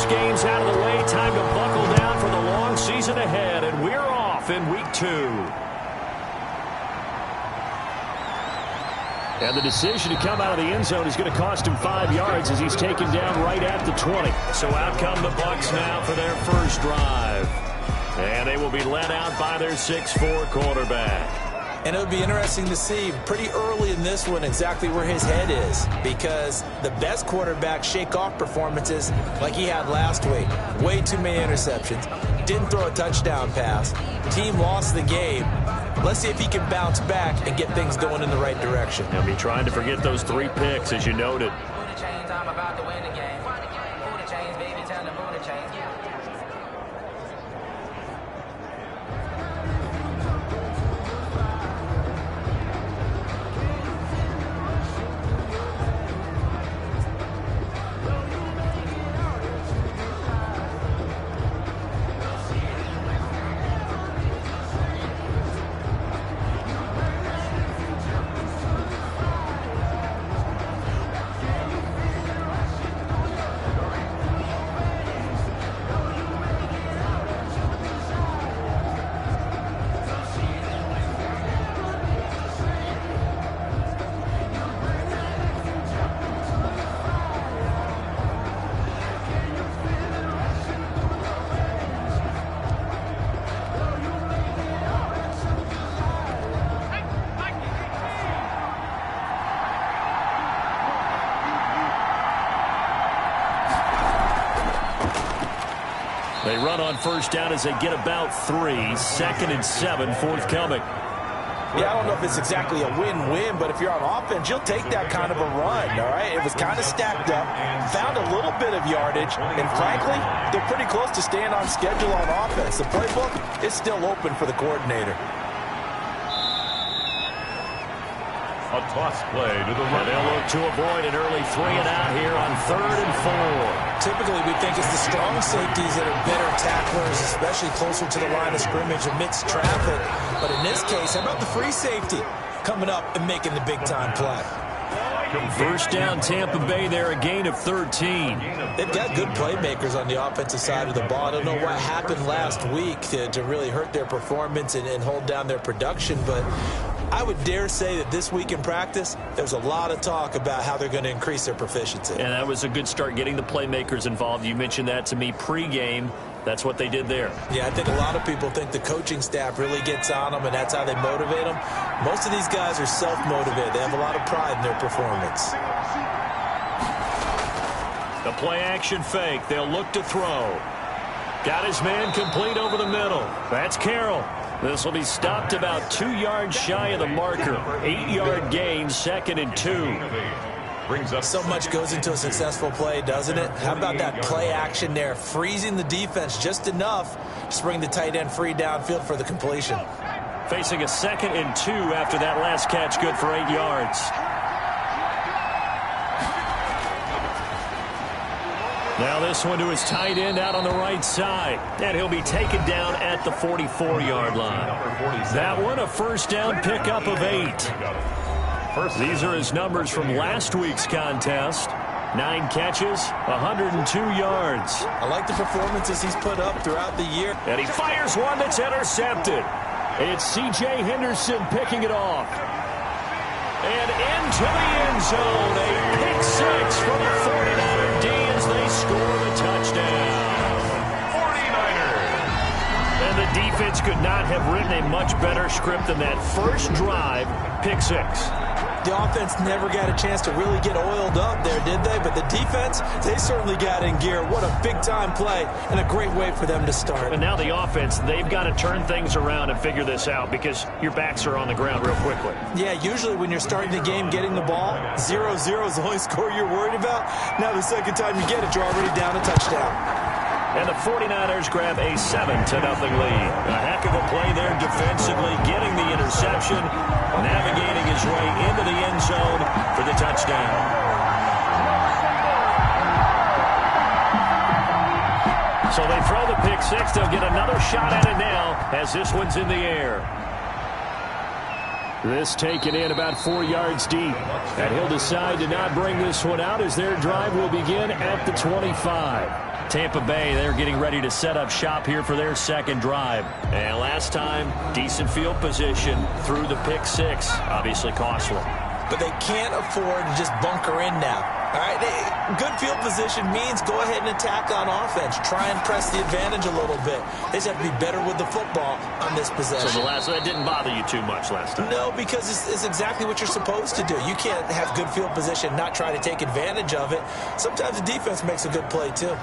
This game's out of the way. Time to buckle down for the long season ahead, and we're off in week 2. And the decision to come out of the end zone is going to cost him 5 yards as he's taken down right at the 20. So out come the Bucs now for their first drive. And they will be led out by their 6'4" quarterback. And it would be interesting to see pretty early in this one exactly where his head is, because the best quarterbacks shake off performances like he had last week. Way too many interceptions. Didn't throw a touchdown pass. Team lost the game. Let's see if he can bounce back and get things going in the right direction. He'll be trying to forget those 3 picks, as you noted. They run on first down as they get about 3. 2nd and 7 forthcoming. Yeah, I don't know if it's exactly a win-win, but if you're on offense, you'll take that kind of a run, all right? It was kind of stacked up, found a little bit of yardage, and frankly, they're pretty close to staying on schedule on offense. The playbook is still open for the coordinator. A toss play to the right. They'll look to avoid an early 3-and-out here on 3rd and 4. Typically, we think it's the strong safeties that are better tacklers, especially closer to the line of scrimmage amidst traffic. But in this case, how about the free safety coming up and making the big-time play? First down, Tampa Bay there, a gain of 13. They've got good playmakers on the offensive side of the ball. I don't know what happened last week to really hurt their performance and hold down their production, but I would dare say that this week in practice, there's a lot of talk about how they're going to increase their proficiency. And that was a good start, getting the playmakers involved. You mentioned that to me pregame. That's what they did there. Yeah, I think a lot of people think the coaching staff really gets on them, and that's how they motivate them. Most of these guys are self-motivated. They have a lot of pride in their performance. The play-action fake. They'll look to throw. Got his man complete over the middle. That's Carroll. This will be stopped about 2 yards shy of the marker. 8-yard gain, 2nd and 2. So much goes into a successful play, doesn't it? How about that play action there, freezing the defense just enough to bring the tight end free downfield for the completion. Facing a 2nd and 2 after that last catch, good for 8 yards. Now this one to his tight end out on the right side. And he'll be taken down at the 44-yard line. That one a first down pickup of 8. These are his numbers from last week's contest. 9 catches, 102 yards. I like the performances he's put up throughout the year. And he fires one that's intercepted. It's C.J. Henderson picking it off. And into the end zone. A pick 6 from the 49er D as they score the touchdown. 49ers. And the defense could not have written a much better script than that first drive, pick 6. The offense never got a chance to really get oiled up there, did they? But the defense, they certainly got in gear. What a big-time play and a great way for them to start. And now the offense, they've got to turn things around and figure this out because your backs are on the ground real quickly. Yeah, usually when you're starting the game getting the ball, 0-0 is the only score you're worried about. Now the second time you get it, you're already down a touchdown. And the 49ers grab a 7-0 lead. A heck of a play there defensively, getting the interception, navigating his way into the end zone for the touchdown. So they throw the pick 6. They'll get another shot at it now as this one's in the air. This taken in about 4 yards deep. And he'll decide to not bring this one out as their drive will begin at the 25. Tampa Bay, they're getting ready to set up shop here for their second drive. And last time, decent field position through the pick six. Obviously costly. But they can't afford to just bunker in now. All right, good field position means go ahead and attack on offense. Try and press the advantage a little bit. They just have to be better with the football on this possession. So that didn't bother you too much last time? No, because it's exactly what you're supposed to do. You can't have good field position, not try to take advantage of it. Sometimes the defense makes a good play too.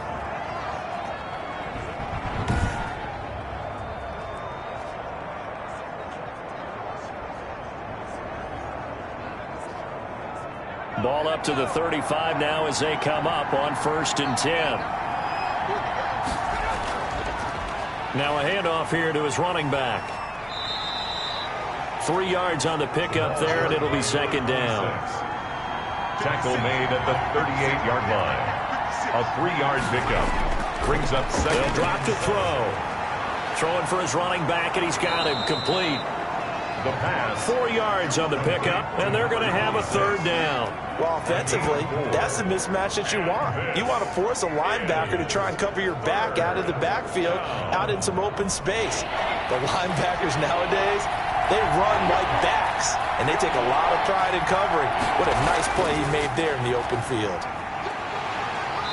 Ball up to the 35 now as they come up on 1st and 10. Now a handoff here to his running back. 3 yards on the pickup there, and it'll be 2nd down. Tackle made at the 38-yard line. A 3-yard pickup brings up 2nd. They'll drop to throw. Throwing for his running back, and he's got him complete. The pass. 4 yards on the pickup, and they're going to have a 3rd down. Well, offensively, that's the mismatch that you want. You want to force a linebacker to try and cover your back out of the backfield, out in some open space. The linebackers nowadays, they run like backs, and they take a lot of pride in covering. What a nice play he made there in the open field.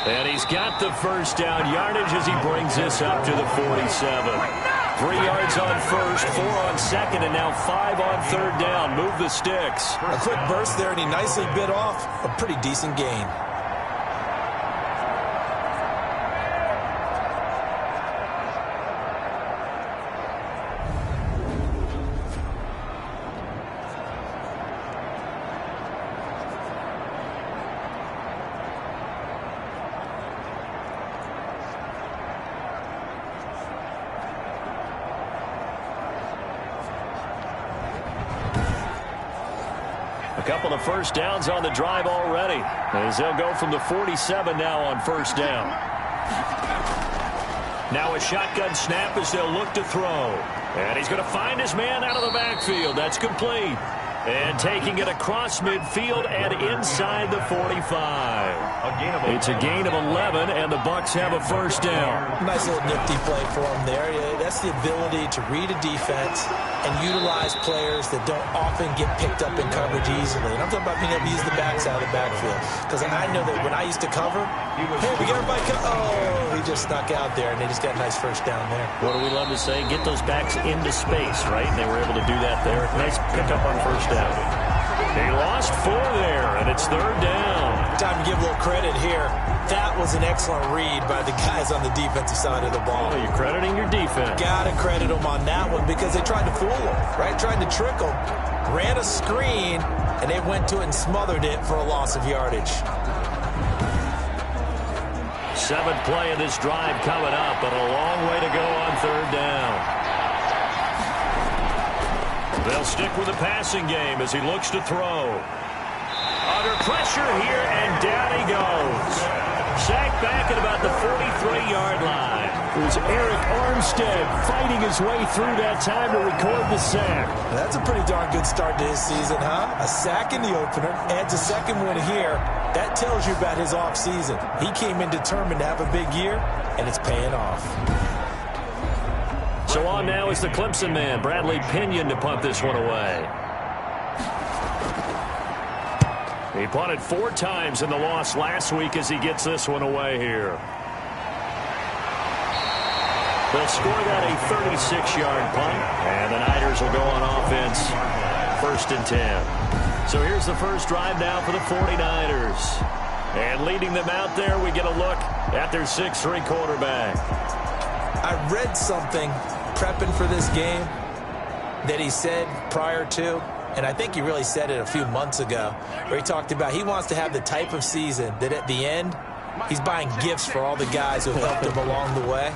And he's got the 1st down yardage as he brings this up to the 47. 3 yards on 1st, 4 on 2nd, and now 5 on 3rd down. Move the sticks. A quick burst there, and he nicely bit off a pretty decent gain. A couple of 1st downs on the drive already, as they'll go from the 47 now on 1st down. Now a shotgun snap as they'll look to throw. And he's going to find his man out of the backfield. That's complete. And taking it across midfield and inside the 45. It's a gain of 11, and the Bucs have a 1st down. Nice little nifty play for him there. That's the ability to read a defense and utilize players that don't often get picked up in coverage easily. And I'm talking about being able to use the backs out of the backfield. Because I know that when I used to cover, hey, we got everybody oh, he just snuck out there, and they just got a nice 1st down there. What do we love to say? Get those backs into space, right? And they were able to do that there. Nice pickup on 1st down. They lost 4 there, and it's 3rd down. Time to give a little credit here. That was an excellent read by the guys on the defensive side of the ball. Oh, you're crediting your defense. Got to credit them on that one because they tried to fool them, right? Tried to trick them. Ran a screen, and they went to it and smothered it for a loss of yardage. 7th play of this drive coming up, but a long way to go on 3rd down. They'll stick with the passing game as he looks to throw. Under pressure here, and down he goes. Sacked back at about the 43-yard line. It was Eric Armstead fighting his way through that time to record the sack. That's a pretty darn good start to his season, huh? A sack in the opener, adds a 2nd one here. That tells you about his offseason. He came in determined to have a big year, and it's paying off. So on now is the Clemson man, Bradley Pinion, to punt this one away. He punted 4 times in the loss last week as he gets this one away here. They'll score that a 36-yard punt, and the Niners will go on offense 1st and 10. So here's the first drive now for the 49ers. And leading them out there, we get a look at their 6'3" quarterback. I read something prepping for this game that he said prior to, and I think he really said it a few months ago, where he talked about he wants to have the type of season that at the end, he's buying gifts for all the guys who have helped him along the way.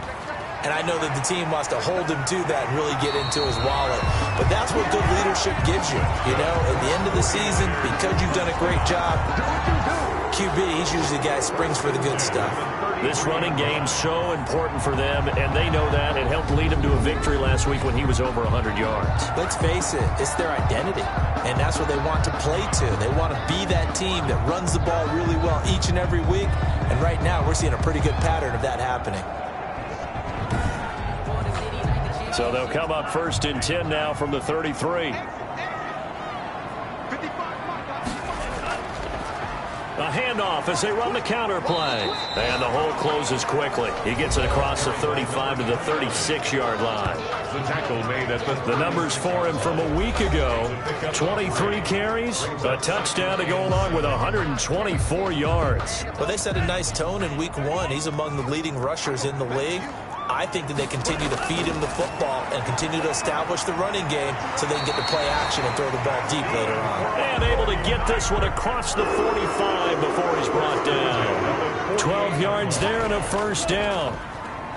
And I know that the team wants to hold him to that and really get into his wallet. But that's what good leadership gives you. You know, at the end of the season, because you've done a great job, QB, he's usually the guy who springs for the good stuff. This running game's so important for them, and they know that. It helped lead them to a victory last week when he was over 100 yards. Let's face it, it's their identity, and that's what they want to play to. They want to be that team that runs the ball really well each and every week, and right now we're seeing a pretty good pattern of that happening. So they'll come up 1st and 10 now from the 33. A handoff as they run the counter play. And the hole closes quickly. He gets it across the 35 to the 36-yard line. The tackle made at the numbers for him from a week ago. 23 carries, a touchdown to go along with 124 yards. Well, they set a nice tone in week 1. He's among the leading rushers in the league. I think that they continue to feed him the football and continue to establish the running game so they can get to play action and throw the ball deep later on. And able to get this one across the 45 before he's brought down. 12 yards there and a 1st down.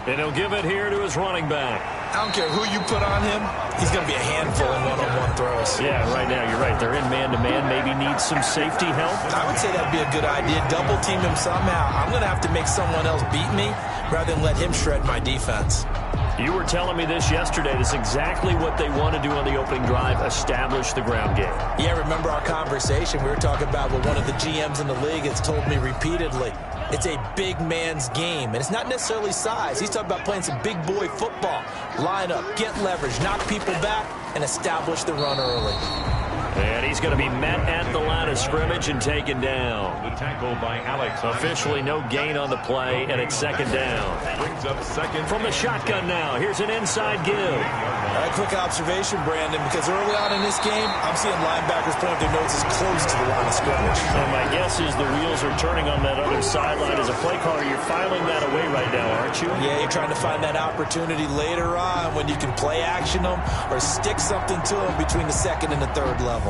And he'll give it here to his running back. I don't care who you put on him, he's going to be a handful in one-on-one throws. Yeah, right now you're right. They're in man-to-man. Maybe needs some safety help. I would say that'd be a good idea. Double team him somehow. I'm going to have to make someone else beat me rather than let him shred my defense. You were telling me this yesterday. This is exactly what they want to do on the opening drive, establish the ground game. Yeah, remember our conversation? We were talking about what one of the GMs in the league has told me repeatedly. It's a big man's game, and it's not necessarily size. He's talking about playing some big boy football. Line up, get leverage, knock people back, and establish the run early. And he's going to be met at the line of scrimmage and taken down. The tackle by Alex. Officially no gain on the play, and it's 2nd down. Brings up 2nd. From the shotgun now, here's an inside give. A quick observation, Brandon, because early on in this game, I'm seeing linebackers point their noses close to the line of scrimmage. And my guess is the wheels are turning on that other sideline. As a play caller, you're filing that away right now, aren't you? Yeah, you're trying to find that opportunity later on when you can play action them or stick something to them between the 2nd and the 3rd level.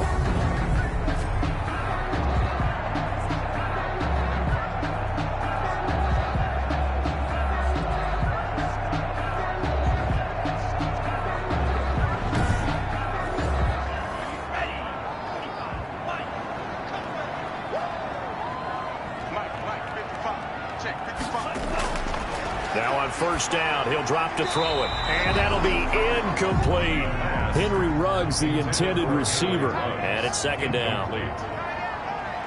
Now on 1st down, he'll drop to throw it. And that'll be incomplete. Henry Ruggs, the intended receiver. And it's 2nd down.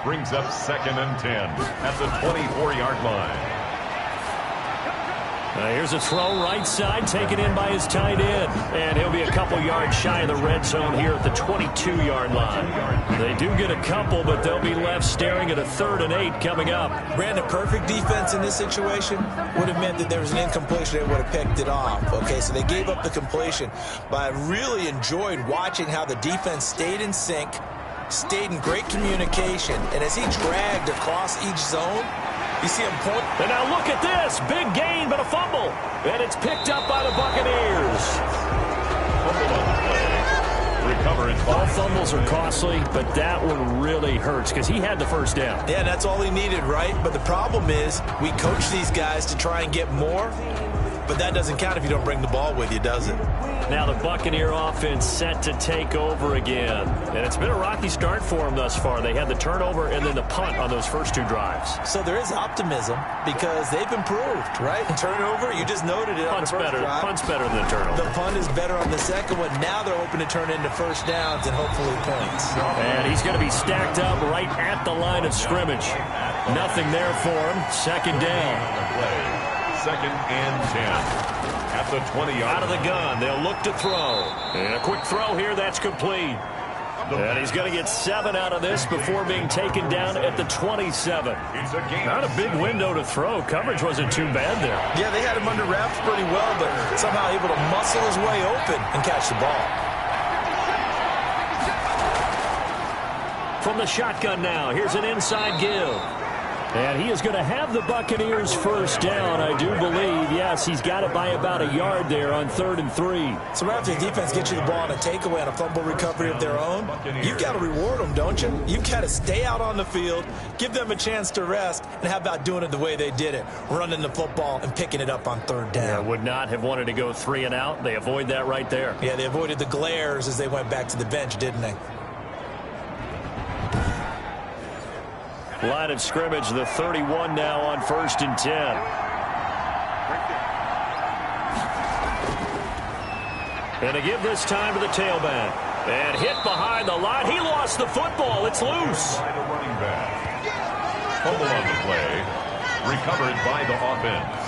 Brings up 2nd and 10 at the 24-yard line. Here's a throw right side, taken in by his tight end. And he'll be a couple yards shy of the red zone here at the 22-yard line. They do get a couple, but they'll be left staring at a 3rd and 8 coming up. Brandon, perfect defense in this situation would have meant that there was an incompletion. They would have picked it off. Okay, so they gave up the completion. But I really enjoyed watching how the defense stayed in sync, stayed in great communication. And as he dragged across each zone, you see him point. And now look at this. Big gain, but a fumble. And it's picked up by the Buccaneers. Recovered. All fumbles are costly, but that one really hurts because he had the 1st down. Yeah, that's all he needed, right? But the problem is we coach these guys to try and get more, but that doesn't count if you don't bring the ball with you, does it? Now the Buccaneer offense set to take over again. And it's been a rocky start for them thus far. They had the turnover and then the punt on those first 2 drives. So there is optimism because they've improved, right? Turnover, you just noted it. Punt's better. Punt's better than the turnover. The punt is better on the 2nd one. Now they're hoping to turn into 1st downs and hopefully points. And he's going to be stacked up right at the line of scrimmage. Nothing there for him. 2nd down. 2nd and 10. At the 20-yard. Out of the gun. They'll look to throw. And a quick throw here. That's complete. And he's going to get 7 out of this before being taken down at the 27. Not a big window to throw. Coverage wasn't too bad there. Yeah, they had him under wraps pretty well, but somehow able to muscle his way open and catch the ball. From the shotgun now, here's an inside give. And he is going to have the Buccaneers 1st down, I do believe. Yes, he's got it by about a yard there on 3rd and 3. So right after the defense gets you the ball on a takeaway and a fumble recovery of their own, you've got to reward them, don't you? You've got to stay out on the field, give them a chance to rest, and how about doing it the way they did it, running the football and picking it up on 3rd down. Yeah, would not have wanted to go 3 and out. They avoid that right there. Yeah, they avoided the glares as they went back to the bench, didn't they? Line of scrimmage, the 31 now on 1st and 10. And to give this time to the tailback. And hit behind the line. He lost the football. It's loose. By the running back. Fumble on the play. Recovered by the offense.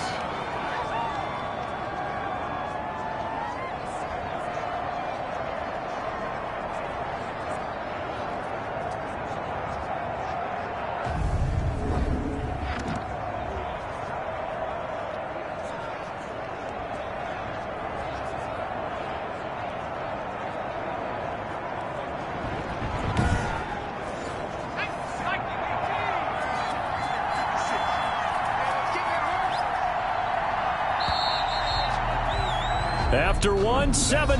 After one, 7-0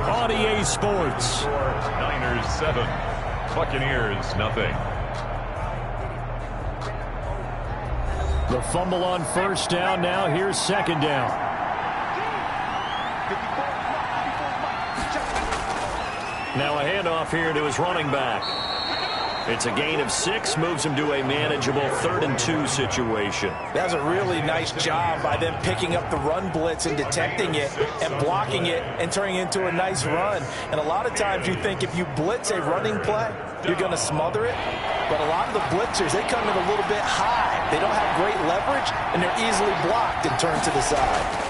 on EA Sports. Niners 7, Buccaneers nothing. The fumble on 1st down. Now here's 2nd down. Now a handoff here to his running back. It's a gain of 6, moves him to a manageable 3rd and 2 situation. That's a really nice job by them picking up the run blitz and detecting it and blocking it and turning it into a nice run. And a lot of times you think if you blitz a running play, you're going to smother it. But a lot of the blitzers, they come in a little bit high. They don't have great leverage, and they're easily blocked and turned to the side.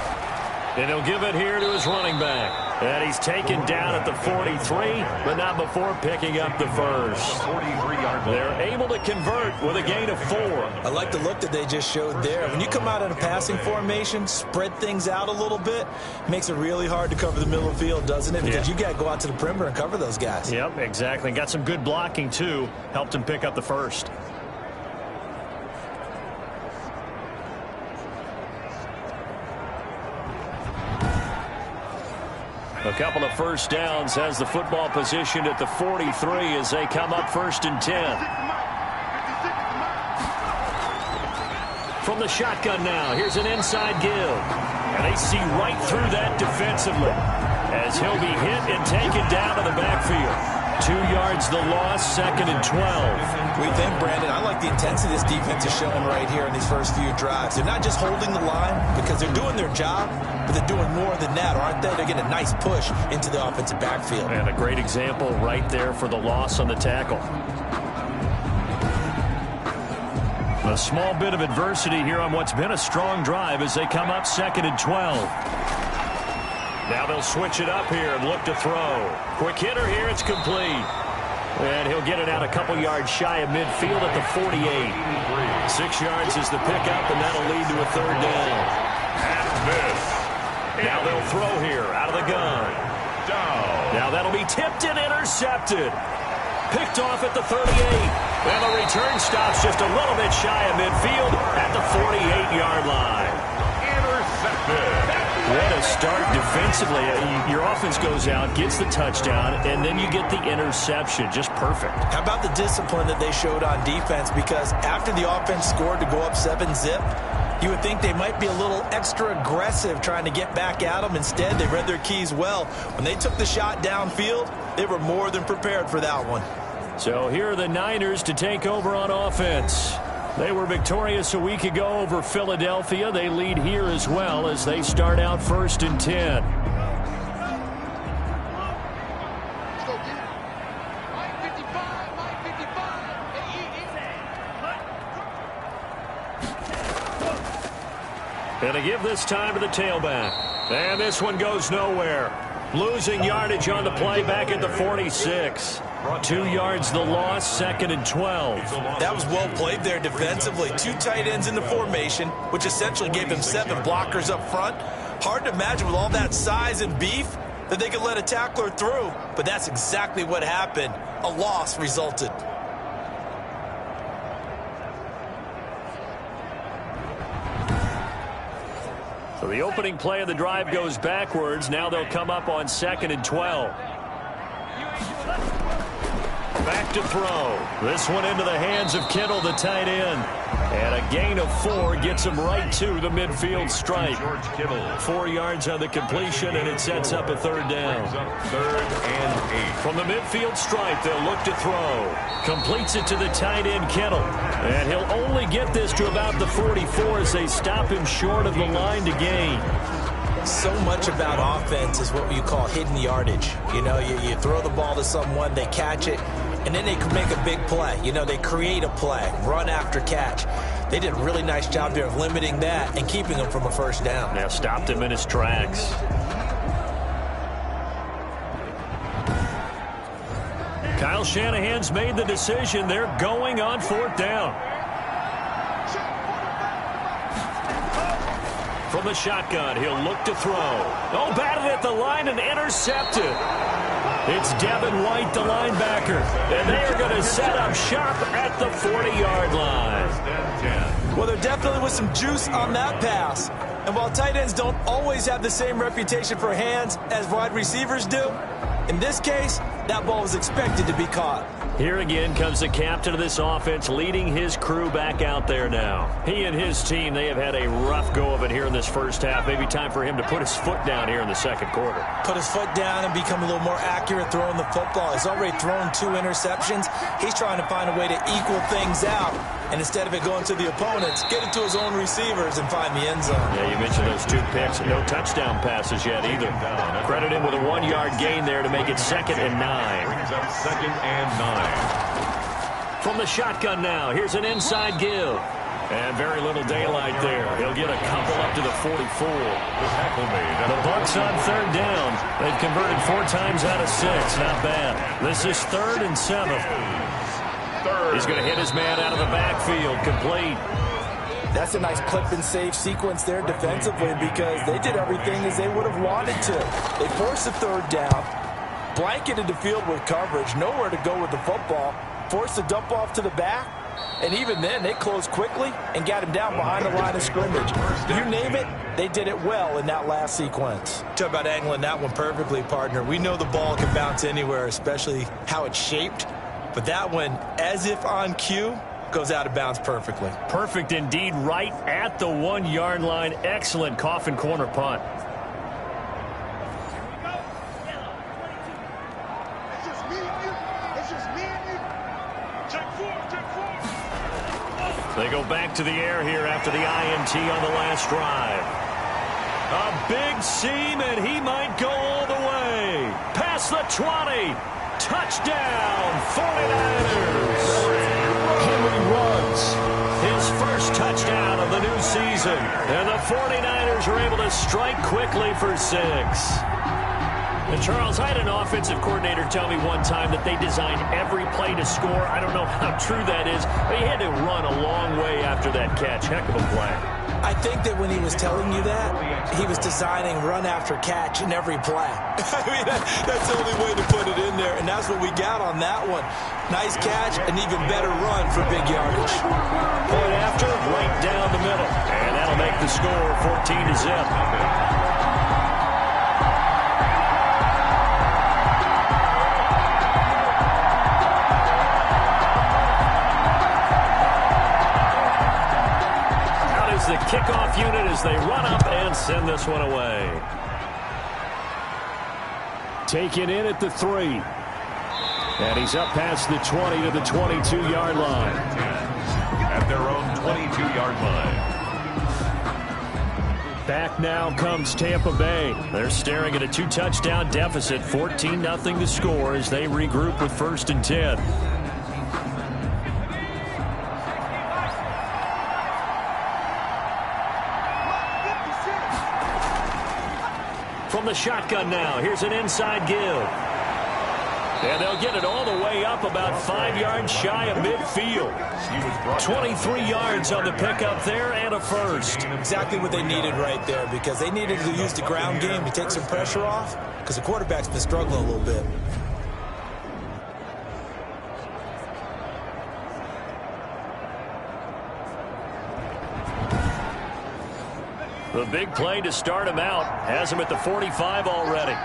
And he'll give it here to his running back. And he's taken down at the 43, but not before picking up the first. 43-yard line. They're able to convert with a gain of 4. I like the look that they just showed there. When you come out in a passing formation, spread things out a little bit, makes it really hard to cover the middle of the field, doesn't it? Because you got to go out to the perimeter and cover those guys. Yep, exactly. Got some good blocking, too. Helped him pick up the first. A couple of first downs has the football positioned at the 43 as they come up 1st and 10. From the shotgun now, here's an inside give. And they see right through that defensively as he'll be hit and taken down to the backfield. 2 yards the loss, 2nd and 12. We think, Brandon, I like the intensity this defense is showing right here in these first few drives. They're not just holding the line because they're doing their job, but they're doing more than that, aren't they? They're getting a nice push into the offensive backfield. And a great example right there for the loss on the tackle. A small bit of adversity here on what's been a strong drive as they come up 2nd and 12. Now they'll switch it up here and look to throw. Quick hitter here, it's complete. And he'll get it out a couple yards shy of midfield at the 48. 6 yards is the pickup, and that'll lead to a 3rd down. And this. Now they'll throw here out of the gun. Down. Now that'll be tipped and intercepted. Picked off at the 38. And the return stops just a little bit shy of midfield at the 48-yard line. Intercepted. What a start defensively. Your offense goes out, gets the touchdown, and then you get the interception. Just perfect. How about the discipline that they showed on defense? Because after the offense scored to go up 7-zip, you would think they might be a little extra aggressive trying to get back at them. Instead, they read their keys well. When they took the shot downfield, they were more than prepared for that one. So here are the Niners to take over on offense. They were victorious a week ago over Philadelphia. They lead here as well as they start out 1st and 10. And to give this time to the tailback. And this one goes nowhere. Losing yardage on the play back at the 46. 2 yards the loss, 2nd and 12. That was well played there defensively. 2 tight ends in the formation, which essentially gave them 7 blockers up front. Hard to imagine with all that size and beef that they could let a tackler through, but that's exactly what happened. A loss resulted. So the opening play of the drive goes backwards. Now they'll come up on 2nd and 12. Back to throw. This one into the hands of Kittle, the tight end. And a gain of 4 gets him right to the midfield stripe. 4 yards on the completion, and it sets up a third down. Third and 8. From the midfield stripe, they'll look to throw. Completes it to the tight end, Kittle. And he'll only get this to about the 44 as they stop him short of the line to gain. So much about offense is what you call hidden yardage. You know, you throw the ball to someone, they catch it, and then they can make a big play. You know, they create a play, run after catch. They did a really nice job there of limiting that and keeping him from a first down. Now stopped him in his tracks. Kyle Shanahan's made the decision. They're going on 4th down. From the shotgun, he'll look to throw. Oh, batted at the line and intercepted. It's Devin White, the linebacker. And they are going to set up shop at the 40-yard line. Well, there definitely was some juice on that pass. And while tight ends don't always have the same reputation for hands as wide receivers do, in this case, that ball was expected to be caught. Here again comes the captain of this offense leading his crew back out there now. He and his team, they have had a rough go of it here in this first half. Maybe time for him to put his foot down here in the second quarter. Put his foot down and become a little more accurate throwing the football. He's already thrown 2 interceptions. He's trying to find a way to equal things out. And instead of it going to the opponents, get it to his own receivers and find the end zone. Yeah, you mentioned those 2 picks and no touchdown passes yet either. Credit him with a 1-yard gain there to make it 2nd and 9. Brings up 2nd and 9. From the shotgun now, here's an inside give. And very little daylight there. He'll get a couple up to the 44. The Bucs on 3rd down. They've converted 4 times out of 6. Not bad. This is 3rd and 7. He's going to hit his man out of the backfield. Complete. That's a nice clip and save sequence there defensively because they did everything as they would have wanted to. They forced a 3rd down, blanketed the field with coverage, nowhere to go with the football, forced a dump off to the back, and even then they closed quickly and got him down behind the line of scrimmage. You name it, they did it well in that last sequence. Talk about angling that one perfectly, partner. We know the ball can bounce anywhere, especially how it's shaped, but that one, as if on cue, goes out of bounds perfectly. Perfect indeed, right at the 1-yard line. Excellent coffin corner punt. They go back to the air here after the INT on the last drive. A big seam, and he might go all the way. Past the 20. Touchdown, 49ers. Henry runs his first touchdown of the new season. And the 49ers are able to strike quickly for 6. And Charles, I had an offensive coordinator tell me one time that they designed every play to score. I don't know how true that is, but he had to run a long way after that catch. Heck of a play. I think that when he was telling you that, he was designing run after catch in every play. I mean, that's the only way to put it in there, and that's what we got on that one. Nice catch, an even better run for big yardage. Point after, right down the middle. And that'll make the score 14-0. The kickoff unit as they run up and send this one away. Taken in at the 3. And he's up past the 20 to the 22-yard line. At their own 22-yard line. Back now comes Tampa Bay. They're staring at a 2-touchdown deficit, 14-0 to score as they regroup with 1st and 10. From the shotgun now, here's an inside give. And they'll get it all the way up about 5 yards shy of midfield. 23 yards on the pickup there and a first. Exactly what they needed right there because they needed to use the ground game to take some pressure off because the quarterback's been struggling a little bit. The big play to start him out has him at the 45 already.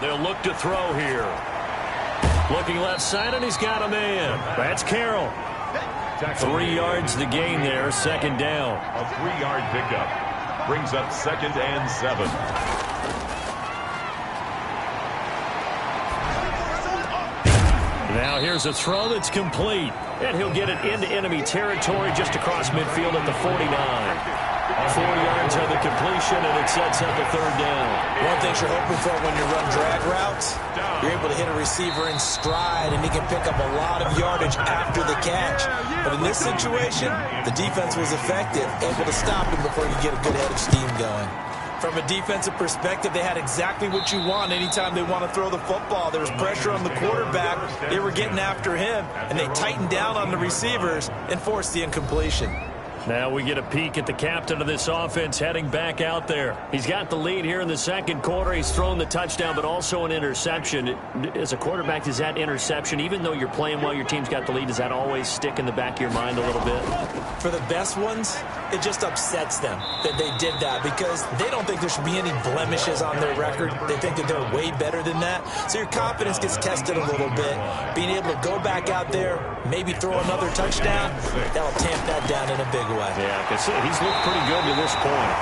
They'll look to throw here. Looking left side, and he's got a man. That's Carroll. 3 yards to gain there, second down. A 3-yard pickup brings up 2nd and 7. Now here's a throw that's complete, and he'll get it into enemy territory just across midfield at the 49. 4 yards on the completion, and it sets up a third down. One thing you're hoping for when you run drag routes, you're able to hit a receiver in stride, and he can pick up a lot of yardage after the catch. But in this situation, the defense was effective, able to stop him before you get a good head of steam going. From a defensive perspective, they had exactly what you want anytime they want to throw the football. There was pressure on the quarterback. They were getting after him, and they tightened down on the receivers and forced the incompletion. Now we get a peek at the captain of this offense heading back out there. He's got the lead here in the second quarter. He's thrown the touchdown, but also an interception. As a quarterback, does that interception, even though you're playing well, your team's got the lead, does that always stick in the back of your mind a little bit? For the best ones, it just upsets them that they did that because they don't think there should be any blemishes on their record. They think that they're way better than that. So your confidence gets tested a little bit. Being able to go back out there, maybe throw another touchdown, that'll tamp that down in a big way. Yeah, because he's looked pretty good to this point.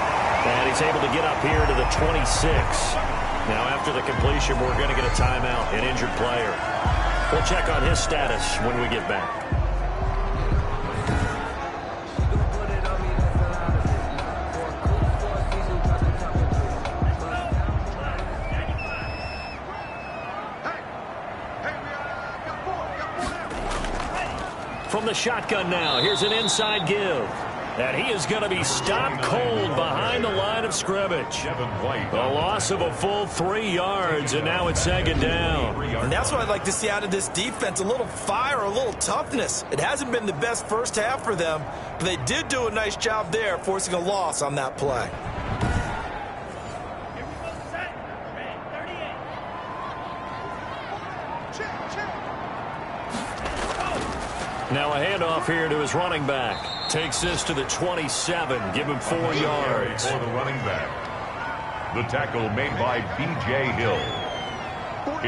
And he's able to get up here to the 26. Now, after the completion, we're going to get a timeout, an injured player. We'll check on his status when we get back. From the shotgun now, here's an inside give. And he is going to be stopped cold behind the line of scrimmage. A loss of a full 3 yards, and now it's second down. And that's what I'd like to see out of this defense, a little fire, a little toughness. It hasn't been the best first half for them, but they did do a nice job there, forcing a loss on that play. Now a handoff here to his running back. Takes this to the 27. Give him 4 yards. For the running back. The tackle made by B.J. Hill.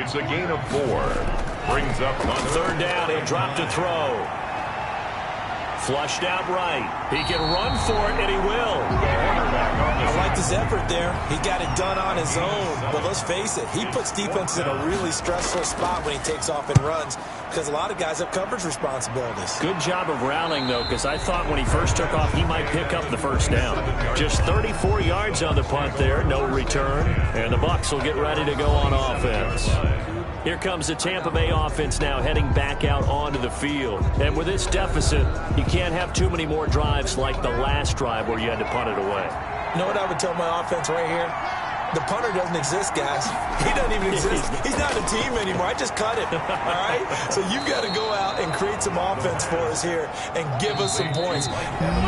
It's a gain of 4. Brings up on third down. He'll drop to throw. Flushed out right. He can run for it, and he will. I liked his effort there. He got it done on his own. But let's face it, he puts defenses in a really stressful spot when he takes off and runs because a lot of guys have coverage responsibilities. Good job of rallying, though, because I thought when he first took off, he might pick up the first down. Just 34 yards on the punt there, no return. And the Bucs will get ready to go on offense. Here comes the Tampa Bay offense now heading back out onto the field. And with this deficit, you can't have too many more drives like the last drive where you had to punt it away. You know what I would tell my offense right here? The punter doesn't exist, guys. He doesn't even exist. He's not a team anymore. I just cut him, all right? So you've got to go out and create some offense for us here and give us some points.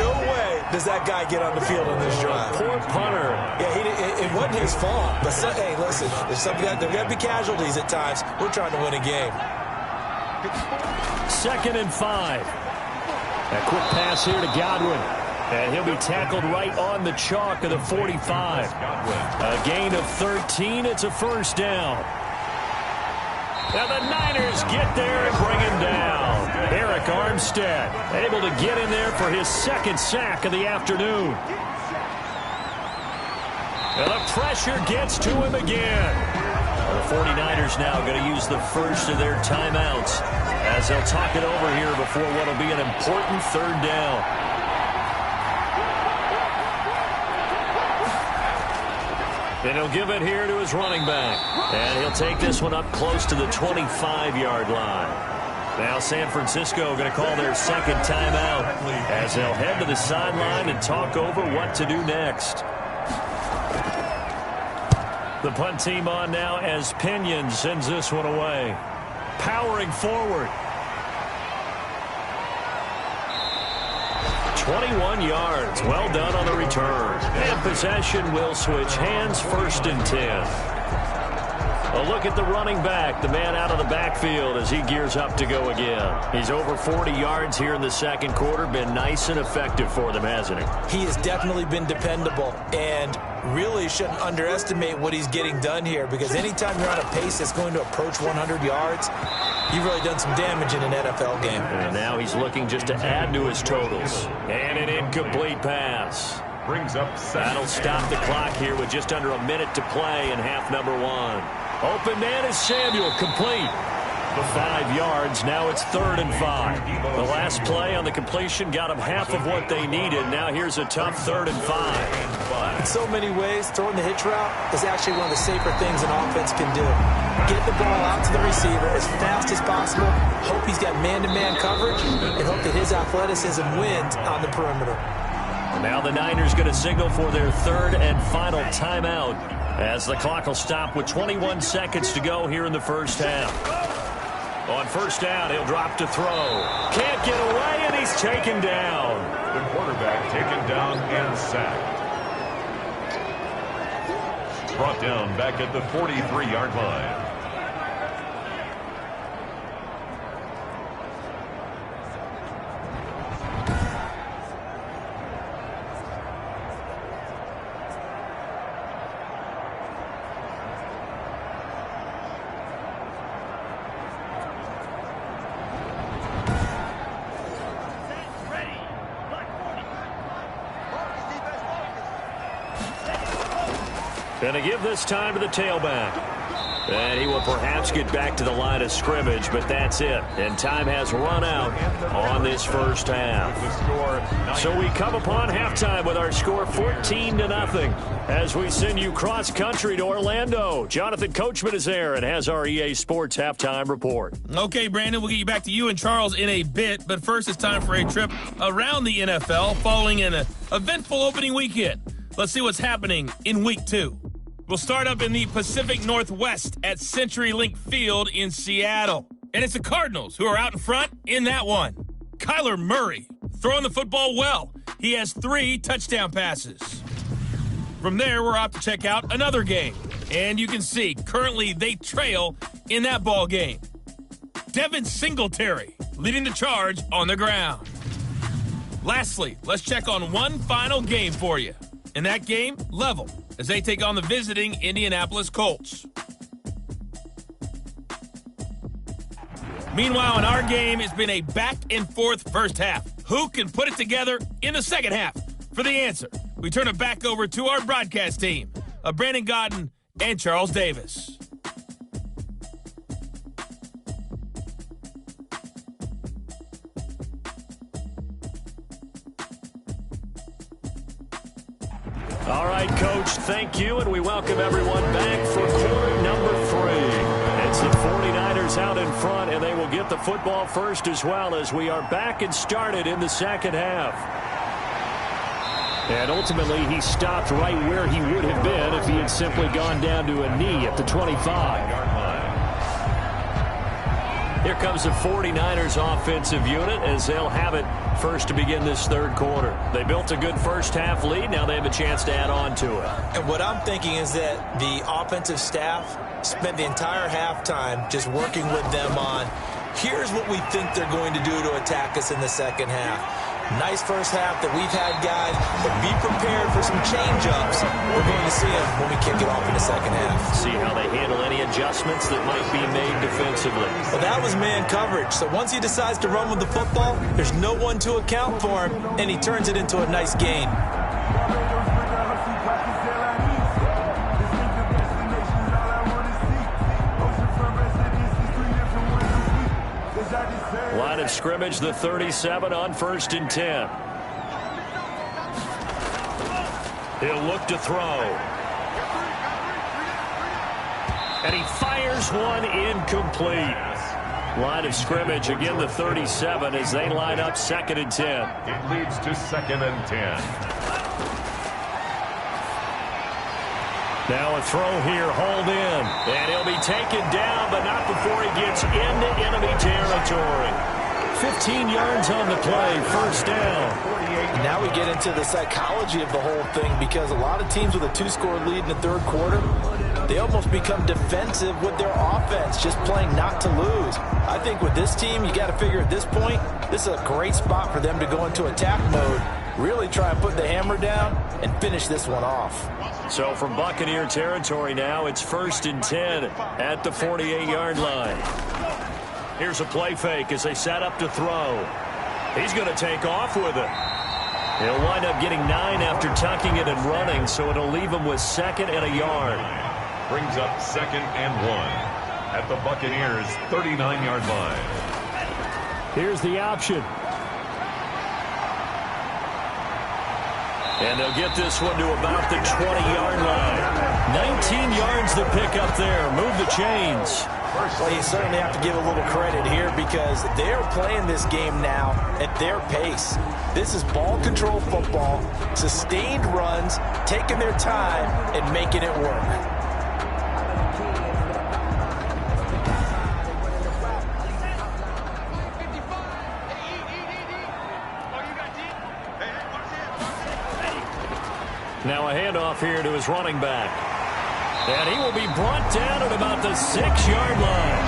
No way does that guy get on the field on this drive. Poor punter. Yeah, it wasn't his fault. But, hey, listen, there's there got to be casualties at times. We're trying to win a game. 2nd and 5. A quick pass here to Godwin. And he'll be tackled right on the chalk of the 45. A gain of 13. It's a first down. Now the Niners get there and bring him down. Eric Armstead able to get in there for his 2nd sack of the afternoon. And the pressure gets to him again. The 49ers now going to use the first of their timeouts as they'll talk it over here before what will be an important third down. And he'll give it here to his running back. And he'll take this one up close to the 25-yard line. Now San Francisco going to call their 2nd timeout as they'll head to the sideline and talk over what to do next. The punt team on now as Pinion sends this one away. Powering forward. 21 yards. Well done on the return. And possession will switch hands, 1st and 10. A look at the running back, the man out of the backfield as he gears up to go again. He's over 40 yards here in the second quarter. Been nice and effective for them, hasn't he? He has definitely been dependable and really shouldn't underestimate what he's getting done here because anytime you're on a pace that's going to approach 100 yards, You've really done some damage in an NFL game. And now he's looking just to add to his totals. And an incomplete pass. Brings up that'll stop the clock here with just under a minute to play in half number 1. Open man is Samuel, complete. 5 yards, now it's 3rd and 5. The last play on the completion got them half of what they needed. Now here's a tough 3rd and 5. In so many ways, throwing the hitch route is actually one of the safer things an offense can do. Get the ball out to the receiver as fast as possible, hope he's got man-to-man coverage, and hope that his athleticism wins on the perimeter. Now the Niners going to signal for their 3rd and final timeout as the clock will stop with 21 seconds to go here in the first half. On first down, he'll drop to throw. Can't get away, and he's taken down. The quarterback taken down and sacked. Brought down back at the 43-yard line. Going to give this time to the tailback. And he will perhaps get back to the line of scrimmage, but that's it. And time has run out on this first half. So we come upon halftime with our score 14-0 as we send you cross-country to Orlando. Jonathan Coachman is there and has our EA Sports halftime report. Okay, Brandon, we'll get you back to you and Charles in a bit, but first it's time for a trip around the NFL following an eventful opening weekend. Let's see what's happening in Week 2. We'll start up in the Pacific Northwest at CenturyLink Field in Seattle. And it's the Cardinals who are out in front in that one. Kyler Murray throwing the football well. He has 3 touchdown passes. From there, we're off to check out another game. And you can see, currently they trail in that ball game. Devin Singletary leading the charge on the ground. Lastly, let's check on one final game for you. In that game, level, as they take on the visiting Indianapolis Colts. Meanwhile, in our game, it's been a back-and-forth first half. Who can put it together in the second half? For the answer, we turn it back over to our broadcast team of Brandon Godden and Charles Davis. All right, Coach, thank you, and we welcome everyone back for quarter number 3. It's the 49ers out in front, and they will get the football first as well as we are back and started in the second half. And ultimately, he stopped right where he would have been if he had simply gone down to a knee at the 25. Here comes the 49ers offensive unit as they'll have it first to begin this third quarter. They built a good first half lead. Now they have a chance to add on to it. And what I'm thinking is that the offensive staff spent the entire halftime just working with them on, here's what we think they're going to do to attack us in the second half. Nice first half that we've had, guys, but be prepared for some change-ups. We're going to see them when we kick it off in the second half. See how they handle any adjustments that might be made defensively. Well, that was man coverage, so once he decides to run with the football, there's no one to account for him, and he turns it into a nice gain. Line of scrimmage, the 37 on 1st and 10. He'll look to throw. And he fires one incomplete. Line of scrimmage, again the 37 as they line up 2nd and 10. It leads to 2nd and 10. Now a throw here, hold in. And he'll be taken down, but not before he gets into enemy territory. 15 yards on the play, first down. Now we get into the psychology of the whole thing, because a lot of teams with a 2-score lead in the third quarter, they almost become defensive with their offense, just playing not to lose. I think with this team, you got to figure at this point, this is a great spot for them to go into attack mode, really try and put the hammer down and finish this one off. So from Buccaneer territory now, it's 1st and 10 at the 48-yard line. Here's a play fake as they set up to throw. He's going to take off with it. He'll wind up getting 9 after tucking it and running, so it'll leave him with 2nd and a yard. Brings up 2nd and 1 at the Buccaneers' 39-yard line. Here's the option. And they'll get this one to about the 20-yard line. 19 yards to pick up there. Move the chains. Well, you certainly have to give a little credit here because they're playing this game now at their pace. This is ball control football, sustained runs, taking their time and making it work. Now a handoff here to his running back. And he will be brought down at about the 6-yard line.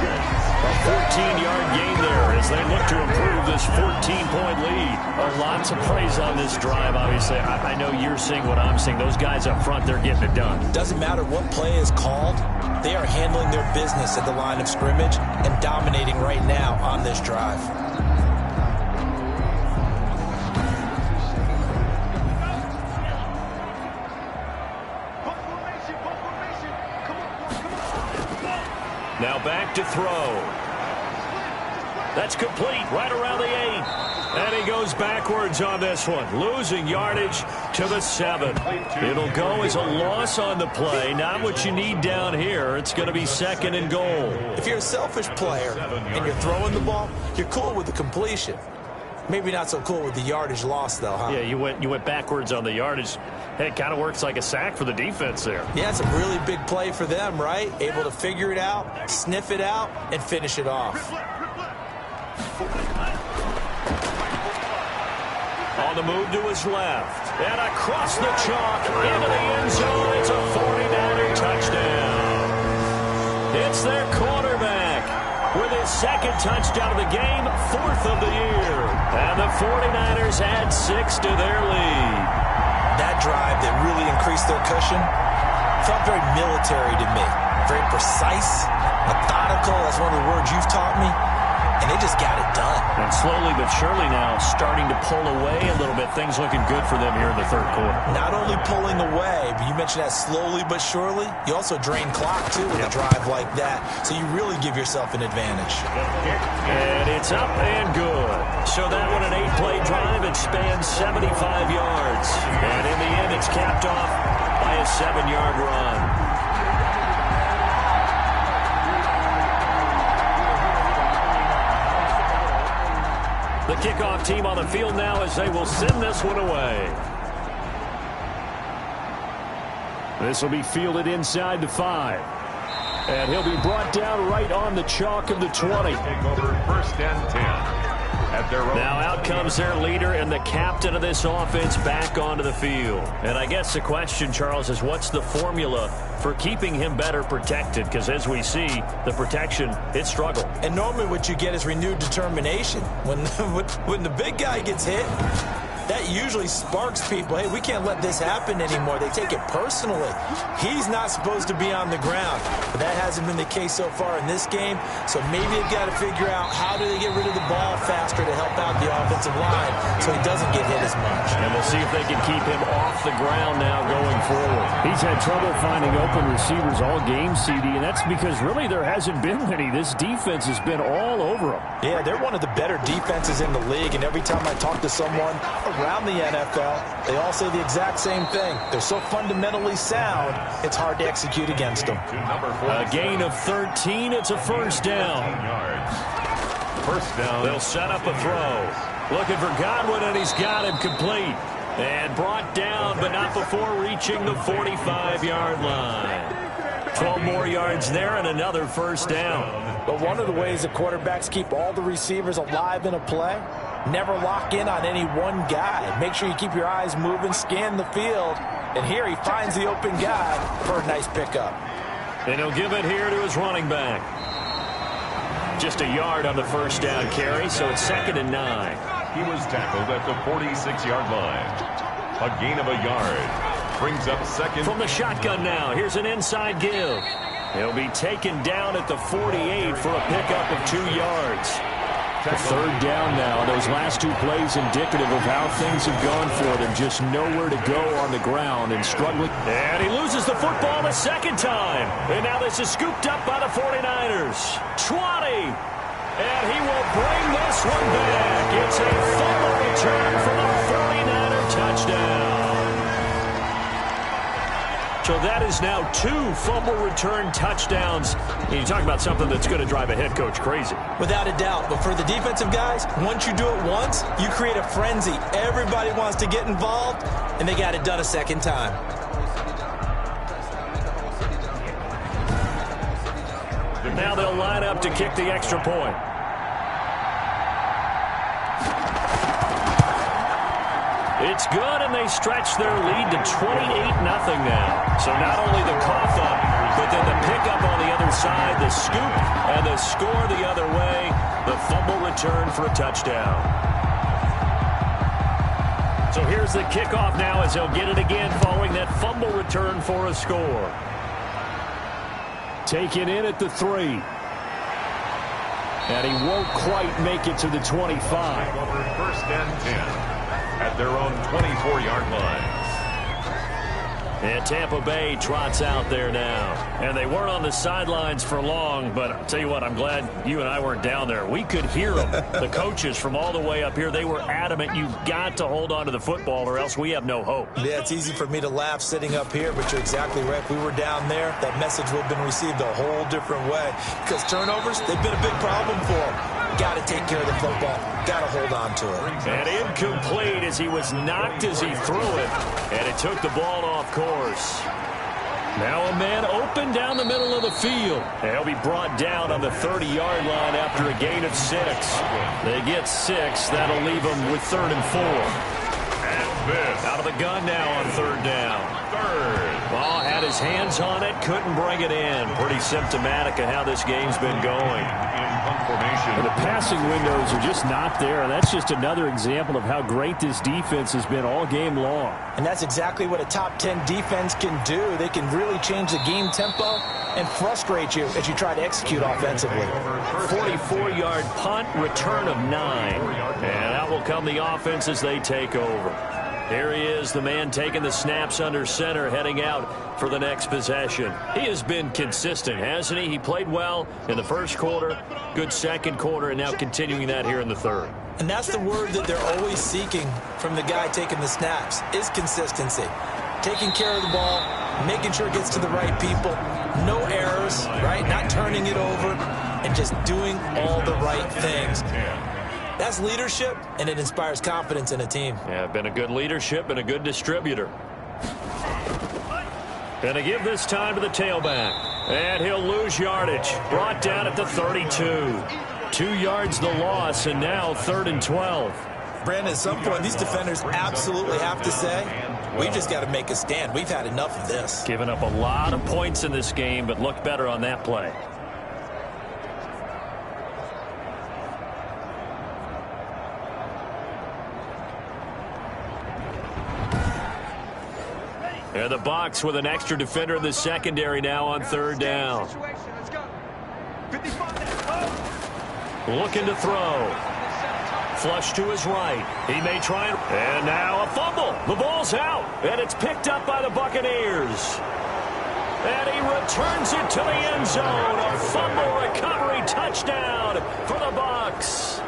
A 14-yard gain there as they look to improve this 14-point lead. Lots of praise on this drive, obviously. I know you're seeing what I'm seeing. Those guys up front, they're getting it done. Doesn't matter what play is called. They are handling their business at the line of scrimmage and dominating right now on this drive. Now back to throw. That's complete right around the 8. And he goes backwards on this one, losing yardage to the 7. It'll go as a loss on the play. Not what you need down here. It's going to be 2nd and goal. If you're a selfish player and you're throwing the ball, you're cool with the completion. Maybe not so cool with the yardage loss, though, huh? Yeah, you went backwards on the yardage. Hey, it kind of works like a sack for the defense there. Yeah, it's a really big play for them, right? Able to figure it out, sniff it out, and finish it off. On the move to his left. And across the chalk into the end zone. It's a 49er touchdown. It's their quarterback with his 2nd touchdown of the game, 4th of the year. And the 49ers add 6 to their lead. That drive that really increased their cushion felt very military to me. Very precise, methodical. That's one of the words you've taught me. And they just got it done. And slowly but surely now starting to pull away a little bit. Things looking good for them here in the 3rd quarter. Not only pulling away, but you mentioned that slowly but surely. You also drain clock, too, with a drive like that. So you really give yourself an advantage. And it's up and good. So that one an 8-play drive. It spans 75 yards. And in the end, it's capped off by a 7-yard run. The kickoff team on the field now as they will send this one away. This will be fielded inside the 5. And he'll be brought down right on the chalk of the 20. Take over 1st and 10. At their own. Now out comes their leader and the captain of this offense back onto the field. And I guess the question, Charles, is what's the formula for keeping him better protected? Because as we see, the protection, it struggled. And normally what you get is renewed determination. When the big guy gets hit, that usually sparks people. Hey, we can't let this happen anymore. They take it personally. He's not supposed to be on the ground. But that hasn't been the case so far in this game. So maybe they've got to figure out how do they get rid of the ball faster to help out the offensive line so he doesn't get hit as much. And we'll see if they can keep him off the ground now going forward. He's had trouble finding open receivers all game, CD, and that's because really there hasn't been many. This defense has been all over him. Yeah, they're one of the better defenses in the league, and every time I talk to someone around the NFL, they all say the exact same thing. They're so fundamentally sound, it's hard to execute against them. A gain of 13. It's a 1st down. 1st down. They'll set up a throw. Looking for Godwin, and he's got him complete. And brought down, but not before reaching the 45-yard line. 12 more yards there and another 1st down. But one of the ways that quarterbacks keep all the receivers alive in a play, never lock in on any one guy. Make sure you keep your eyes moving, scan the field. And here he finds the open guy for a nice pickup. And he'll give it here to his running back. Just a yard on the 1st down carry, so it's 2nd and 9. He was tackled at the 46-yard line. A gain of a yard. Brings up 2nd. From the shotgun now. Here's an inside give. He'll be taken down at the 48 for a pickup of 2 yards. The third down now. Those last 2 plays indicative of how things have gone for them. Just nowhere to go on the ground and struggling. And he loses the football a second time. And now this is scooped up by the 49ers. 20. And he will bring this one back. It's a fumble return for the 49er touchdown. So that is now 2 fumble return touchdowns. And you talk about something that's going to drive a head coach crazy. Without a doubt. But for the defensive guys, once you do it once, you create a frenzy. Everybody wants to get involved, and they got it done a second time. Now they'll line up to kick the extra point. It's good, and they stretch their lead to 28-0 now. So not only the cough up, but then the pickup on the other side, the scoop, and the score the other way, the fumble return for a touchdown. So here's the kickoff now as he'll get it again following that fumble return for a score. Taken in at the 3. And he won't quite make it to the 25. First and 10. At their own 24-yard line. And Tampa Bay trots out there now. And they weren't on the sidelines for long, but I'll tell you what, I'm glad you and I weren't down there. We could hear them. The coaches from all the way up here, they were adamant, you've got to hold on to the football or else we have no hope. Yeah, it's easy for me to laugh sitting up here, but you're exactly right. If we were down there, that message would have been received a whole different way. Because turnovers, they've been a big problem for them. Got to take care of the football. Got to hold on to it. And incomplete as he was knocked as he threw it. And it took the ball off course. Now a man open down the middle of the field. And he'll be brought down on the 30-yard line after a gain of 6. They get 6. That'll leave them with 3rd and 4. And this. Out of the gun now on 3rd down. Ball had his hands on it, couldn't bring it in. Pretty symptomatic of how this game's been going. And the passing windows are just not there. And that's just another example of how great this defense has been all game long. And that's exactly what a top 10 defense can do. They can really change the game tempo and frustrate you as you try to execute offensively. 44-yard punt, return of 9. And out will come the offense as they take over. Here he is, the man taking the snaps under center, heading out for the next possession. He has been consistent, hasn't he? He played well in the first quarter, good second quarter, and now continuing that here in the third. And that's the word that they're always seeking from the guy taking the snaps, is consistency. Taking care of the ball, making sure it gets to the right people, no errors, right? Not turning it over, and just doing all the right things. That's leadership, and it inspires confidence in a team. Yeah, been a good leadership and a good distributor. Gonna give this time to the tailback. And he'll lose yardage. Brought down at the 32. 2 yards the loss, and now 3rd and 12. Brandon, at some point, these defenders absolutely have to say, we just got to make a stand. We've had enough of this. Given up a lot of points in this game, but looked better on that play. And the Bucs with an extra defender in the secondary now on 3rd down. Looking to throw. Flush to his right. He may try and now a fumble. The ball's out. And it's picked up by the Buccaneers. And he returns it to the end zone. A fumble recovery touchdown for the Bucs.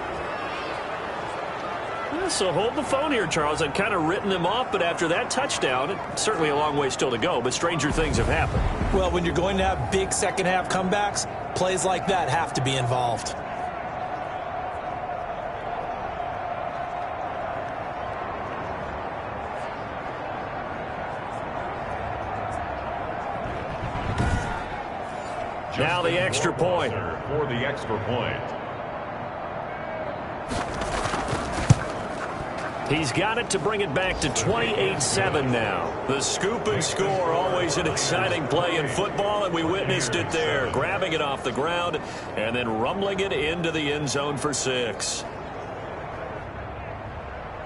So hold the phone here, Charles. I've kind of written them off, but after that touchdown, it's certainly a long way still to go, but stranger things have happened. Well, when you're going to have big second-half comebacks, plays like that have to be involved. Now the extra point. For the extra point. He's got it to bring it back to 28-7 now. The scoop and score, always an exciting play in football, and we witnessed it there. Grabbing it off the ground and then rumbling it into the end zone for 6.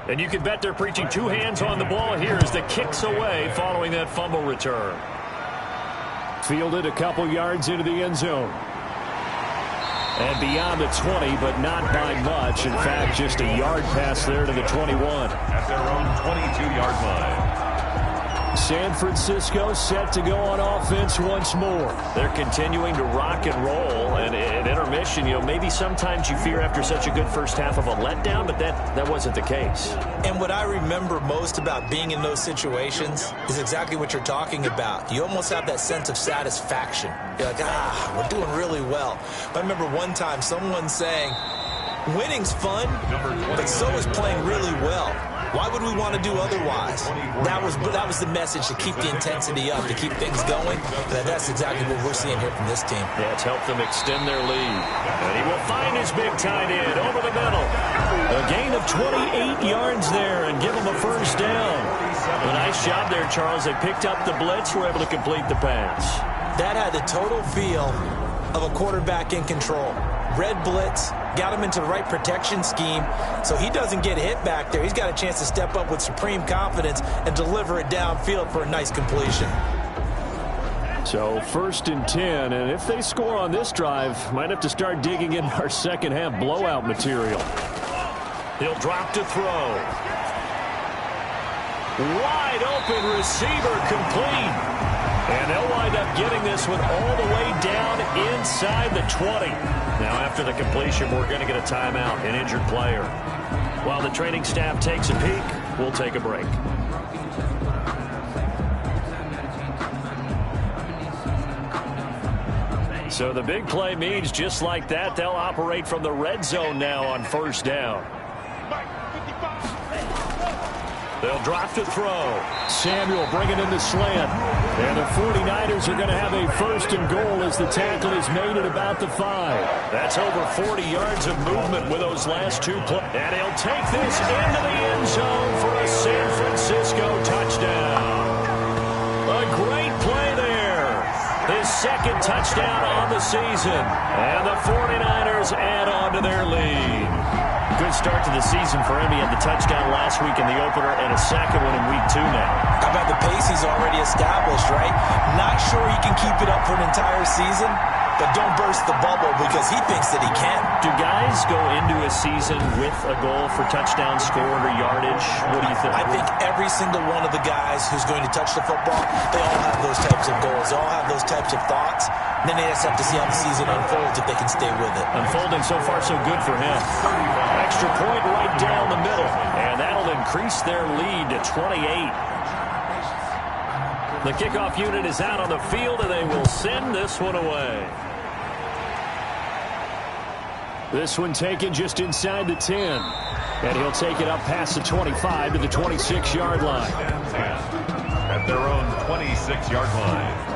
And you can bet they're preaching 2 hands on the ball here as the kick's away following that fumble return. Fielded a couple yards into the end zone. And beyond the 20, but not by much. In fact, just a yard pass there to the 21. At their own 22-yard line. San Francisco set to go on offense once more. They're continuing to rock and roll, and at intermission, maybe sometimes you fear after such a good first half of a letdown, but that wasn't the case. And what I remember most about being in those situations is exactly what you're talking about. You almost have that sense of satisfaction. You're like, we're doing really well. But I remember one time someone saying, winning's fun, but so is playing really well. Why would we want to do otherwise? That was the message, to keep the intensity up, to keep things going. But that's exactly what we're seeing here from this team. Yeah, it's helped them extend their lead. And he will find his big tight end over the middle. A gain of 28 yards there and give him a first down. A nice job there, Charles. They picked up the blitz, were able to complete the pass. That had the total feel of a quarterback in control. Red blitz, got him into the right protection scheme, so he doesn't get hit back there. He's got a chance to step up with supreme confidence and deliver it downfield for a nice completion. So 1st and 10, and if they score on this drive, might have to start digging in our second half blowout material. He'll drop to throw. Wide open receiver, complete. And they'll wind up getting this one all the way down inside the 20. Now, after the completion, we're going to get a timeout, an injured player. While the training staff takes a peek, we'll take a break. So the big play means just like that, they'll operate from the red zone now on first down. They'll drop to throw. Samuel bringing in the slant. And the 49ers are going to have a 1st and goal as the tackle is made at about the 5. That's over 40 yards of movement with those last two plays. And he'll take this into the end zone for a San Francisco touchdown. A great play there. His second touchdown on the season. And the 49ers add on to their lead. Good start to the season for him. He had the touchdown last week in the opener and a second one in week 2 now. How about the pace he's already established, right? Not sure he can keep it up for an entire season, but don't burst the bubble because he thinks that he can. Do guys go into a season with a goal for touchdown scored or yardage? What do you think? I think every single one of the guys who's going to touch the football, they all have those types of goals. They all have those types of thoughts. Then they just have to see how the season unfolds if they can stay with it. Unfolding so far so good for him. Extra point right down the middle. And that'll increase their lead to 28. The kickoff unit is out on the field, and they will send this one away. This one taken just inside the 10. And he'll take it up past the 25 to the 26-yard line. At their own 26-yard line.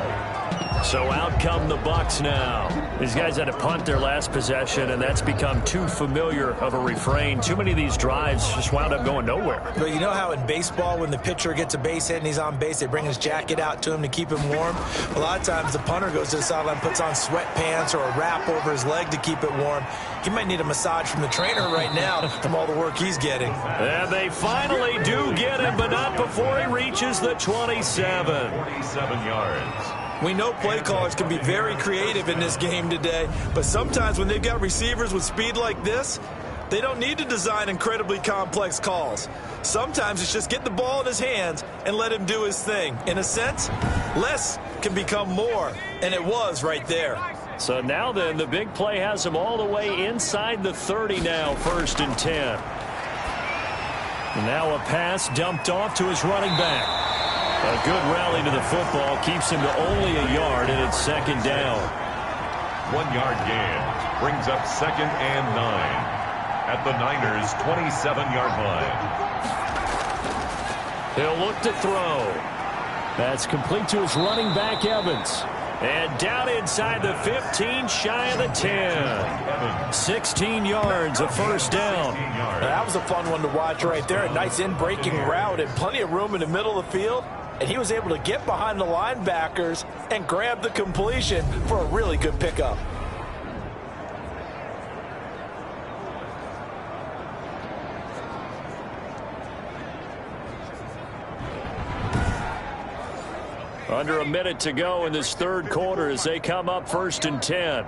So out come the Bucs now. These guys had to punt their last possession, and that's become too familiar of a refrain. Too many of these drives just wound up going nowhere. But you know how in baseball, when the pitcher gets a base hit and he's on base, they bring his jacket out to him to keep him warm? A lot of times the punter goes to the sideline, puts on sweatpants or a wrap over his leg to keep it warm. He might need a massage from the trainer right now from all the work he's getting. And they finally do get him, but not before he reaches the 27. 47 yards. We know play callers can be very creative in this game today, but sometimes when they've got receivers with speed like this, they don't need to design incredibly complex calls. Sometimes it's just get the ball in his hands and let him do his thing. In a sense, less can become more, and it was right there. So now then, the big play has him all the way inside the 30 now, 1st and 10. And now a pass dumped off to his running back. A good rally to the football keeps him to only a yard, and it's 2nd down. 1 yard gain brings up 2nd and 9 at the Niners' 27-yard line. He'll look to throw. That's complete to his running back, Evans. And down inside the 15, shy of the 10. 16 yards, a 1st down. That was a fun one to watch right there. A nice in-breaking route and plenty of room in the middle of the field. And he was able to get behind the linebackers and grab the completion for a really good pickup. Under a minute to go in this third quarter as they come up 1st and 10.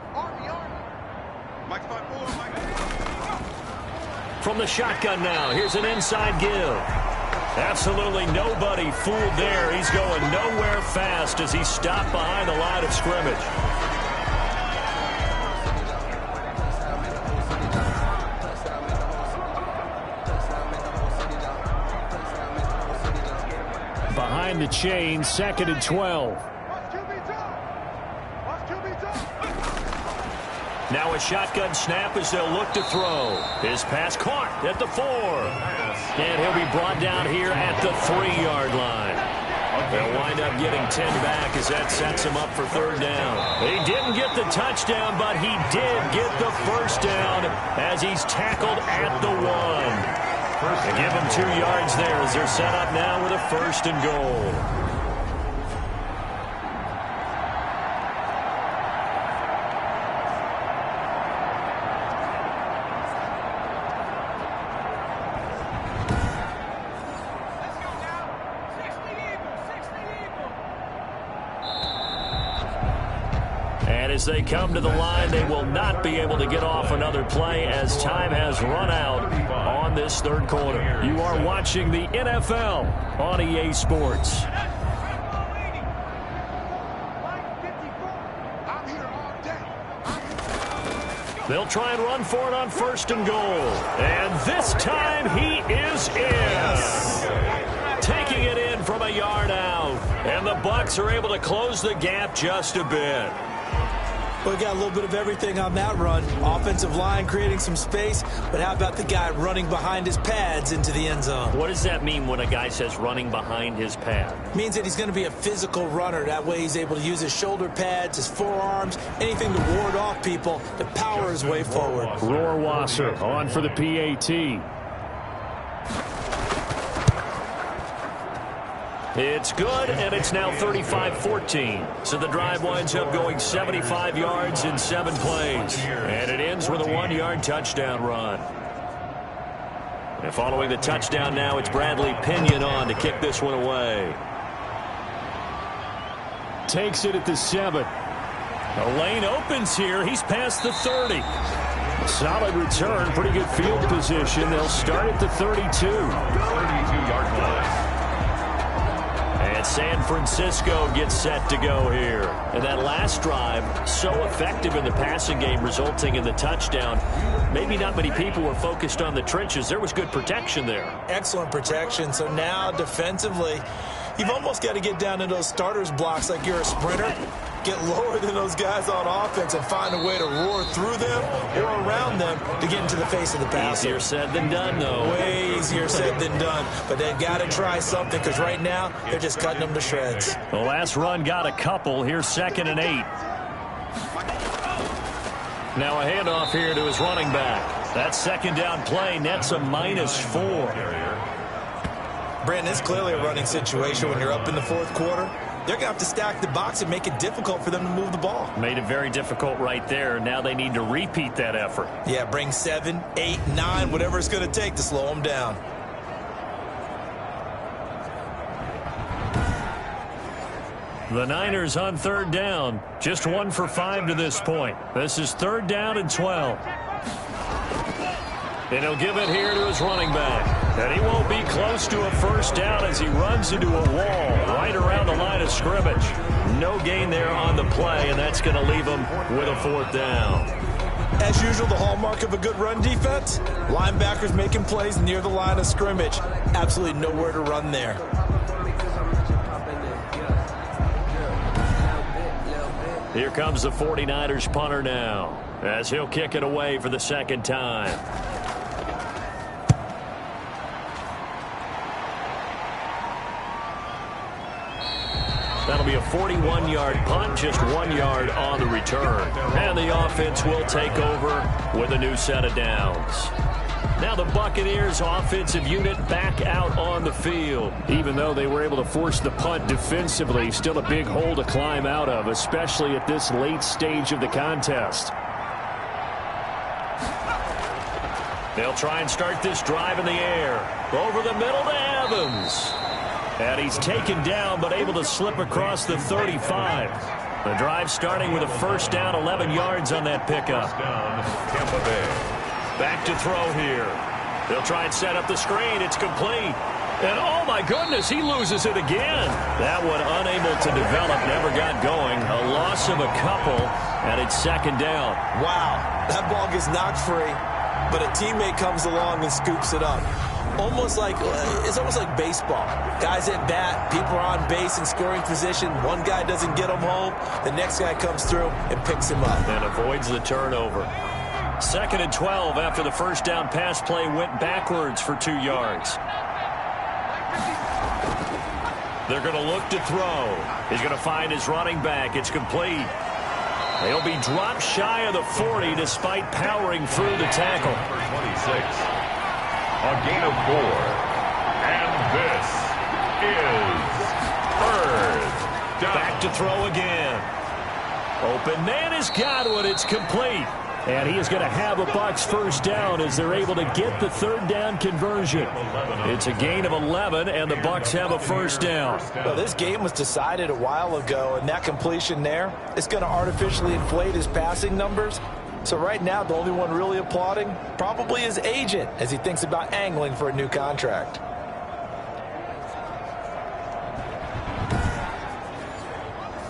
From the shotgun now, here's an inside give. Absolutely nobody fooled there. He's going nowhere fast as he stopped behind the line of scrimmage. Behind the chain, 2nd and 12. Now a shotgun snap as they'll look to throw. His pass caught at the 4. And he'll be brought down here at the 3-yard line. They'll wind up getting 10 back as that sets him up for 3rd down. He didn't get the touchdown, but he did get the 1st down as he's tackled at the 1. And give him 2 yards there as they're set up now with a 1st and goal. As they come to the line, they will not be able to get off another play as time has run out on this third quarter. You are watching the NFL on EA Sports. They'll try and run for it on 1st and goal. And this time he is in. Taking it in from a yard out. And the Bucs are able to close the gap just a bit. We got a little bit of everything on that run. Offensive line creating some space, but how about the guy running behind his pads into the end zone? What does that mean when a guy says running behind his pad? Means that he's going to be a physical runner. That way he's able to use his shoulder pads, his forearms, anything to ward off people to power his way forward. Rohrwasser on for the PAT. It's good, and it's now 35-14. So the drive winds up going 75 yards in 7 plays. And it ends with a 1-yard touchdown run. And following the touchdown now, it's Bradley Pinion on to kick this one away. Takes it at the 7. The lane opens here. He's past the 30. Solid return, pretty good field position. They'll start at the 32. 32-yard line. And San Francisco gets set to go here. And that last drive, so effective in the passing game, resulting in the touchdown. Maybe not many people were focused on the trenches. There was good protection there. Excellent protection. So now defensively, you've almost got to get down to those starters blocks like you're a sprinter. Get lower than those guys on offense and find a way to roar through them or around them to get into the face of the passer. Easier said than done, though. Way easier said than done. But they've got to try something because right now they're just cutting them to shreds. The last run got a couple. Here's 2nd and 8. Now a handoff here to his running back. That 2nd down play nets a -4. Brandon, it's clearly a running situation when you're up in the 4th quarter. They're going to have to stack the box and make it difficult for them to move the ball. Made it very difficult right there. Now they need to repeat that effort. Yeah, bring 7, 8, 9, whatever it's going to take to slow them down. The Niners on 3rd down. Just 1 for 5 to this point. This is 3rd down and 12. And he'll give it here to his running back. And he won't be close to a 1st down as he runs into a wall right around the line of scrimmage. No gain there on the play, and that's going to leave him with a 4th down. As usual, the hallmark of a good run defense, linebackers making plays near the line of scrimmage. Absolutely nowhere to run there. Here comes the 49ers punter now as he'll kick it away for the 2nd time. That'll be a 41-yard punt, just 1 yard on the return. And the offense will take over with a new set of downs. Now the Buccaneers offensive unit back out on the field. Even though they were able to force the punt defensively, still a big hole to climb out of, especially at this late stage of the contest. They'll try and start this drive in the air. Over the middle to Evans. And he's taken down, but able to slip across the 35. The drive starting with a first down, 11 yards on that pickup. Tampa Bay. Back to throw here. They'll try and set up the screen. It's complete. And, oh, my goodness, he loses it again. That one unable to develop, never got going. A loss of a couple, and it's second down. Wow, that ball gets knocked free, but a teammate comes along and scoops it up. It's almost like baseball. Guys at bat, people are on base in scoring position. One guy doesn't get him home. The next guy comes through and picks him up. And avoids the turnover. Second and 12 after the first down pass play went backwards for 2 yards. They're going to look to throw. He's going to find his running back. It's complete. He'll be dropped shy of the 40 despite powering through the tackle. 26. A gain of 4. And this is third down. Back to throw again. Open man is Godwin. It's complete. And he is going to have a Bucs first down as they're able to get the third down conversion. It's a gain of 11, and the Bucs have a first down. Well, this game was decided a while ago, and that completion there is going to artificially inflate his passing numbers. So right now, the only one really applauding probably his agent as he thinks about angling for a new contract.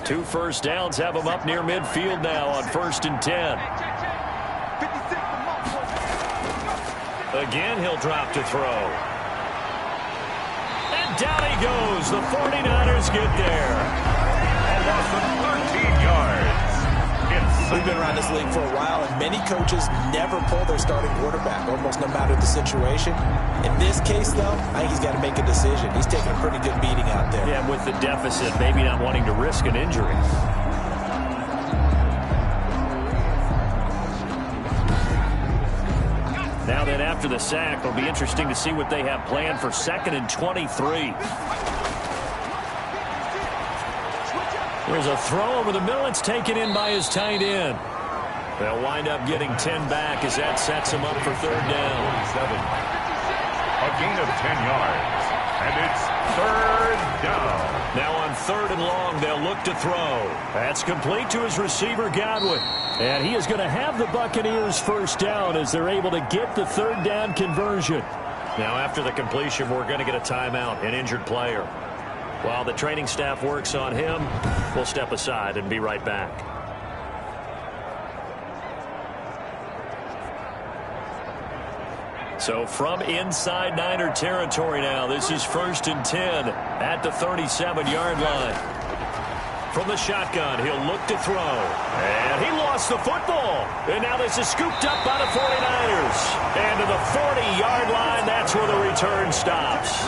Two first downs have him up near midfield now on 1st and 10. Again, he'll drop to throw. And down he goes. The 49ers get there. A loss of 13 yards. We've been around this league for a while, and many coaches never pull their starting quarterback, almost no matter the situation. In this case, though, I think he's got to make a decision. He's taking a pretty good beating out there. Yeah, with the deficit, maybe not wanting to risk an injury. Now then, after the sack, it'll be interesting to see what they have planned for 2nd and 23. There's a throw over the middle. It's taken in by his tight end. They'll wind up getting 10 back as that sets him up for third down. 47. A gain of 10 yards. And it's third down. Now on 3rd and long, they'll look to throw. That's complete to his receiver, Godwin. And he is going to have the Buccaneers first down as they're able to get the third down conversion. Now after the completion, we're going to get a timeout, an injured player. While the training staff works on him, we'll step aside and be right back. So from inside Niner territory now, this is 1st and 10 at the 37-yard line. From the shotgun, he'll look to throw. And he lost the football. And now this is scooped up by the 49ers. And to the 40-yard line, that's where the return stops.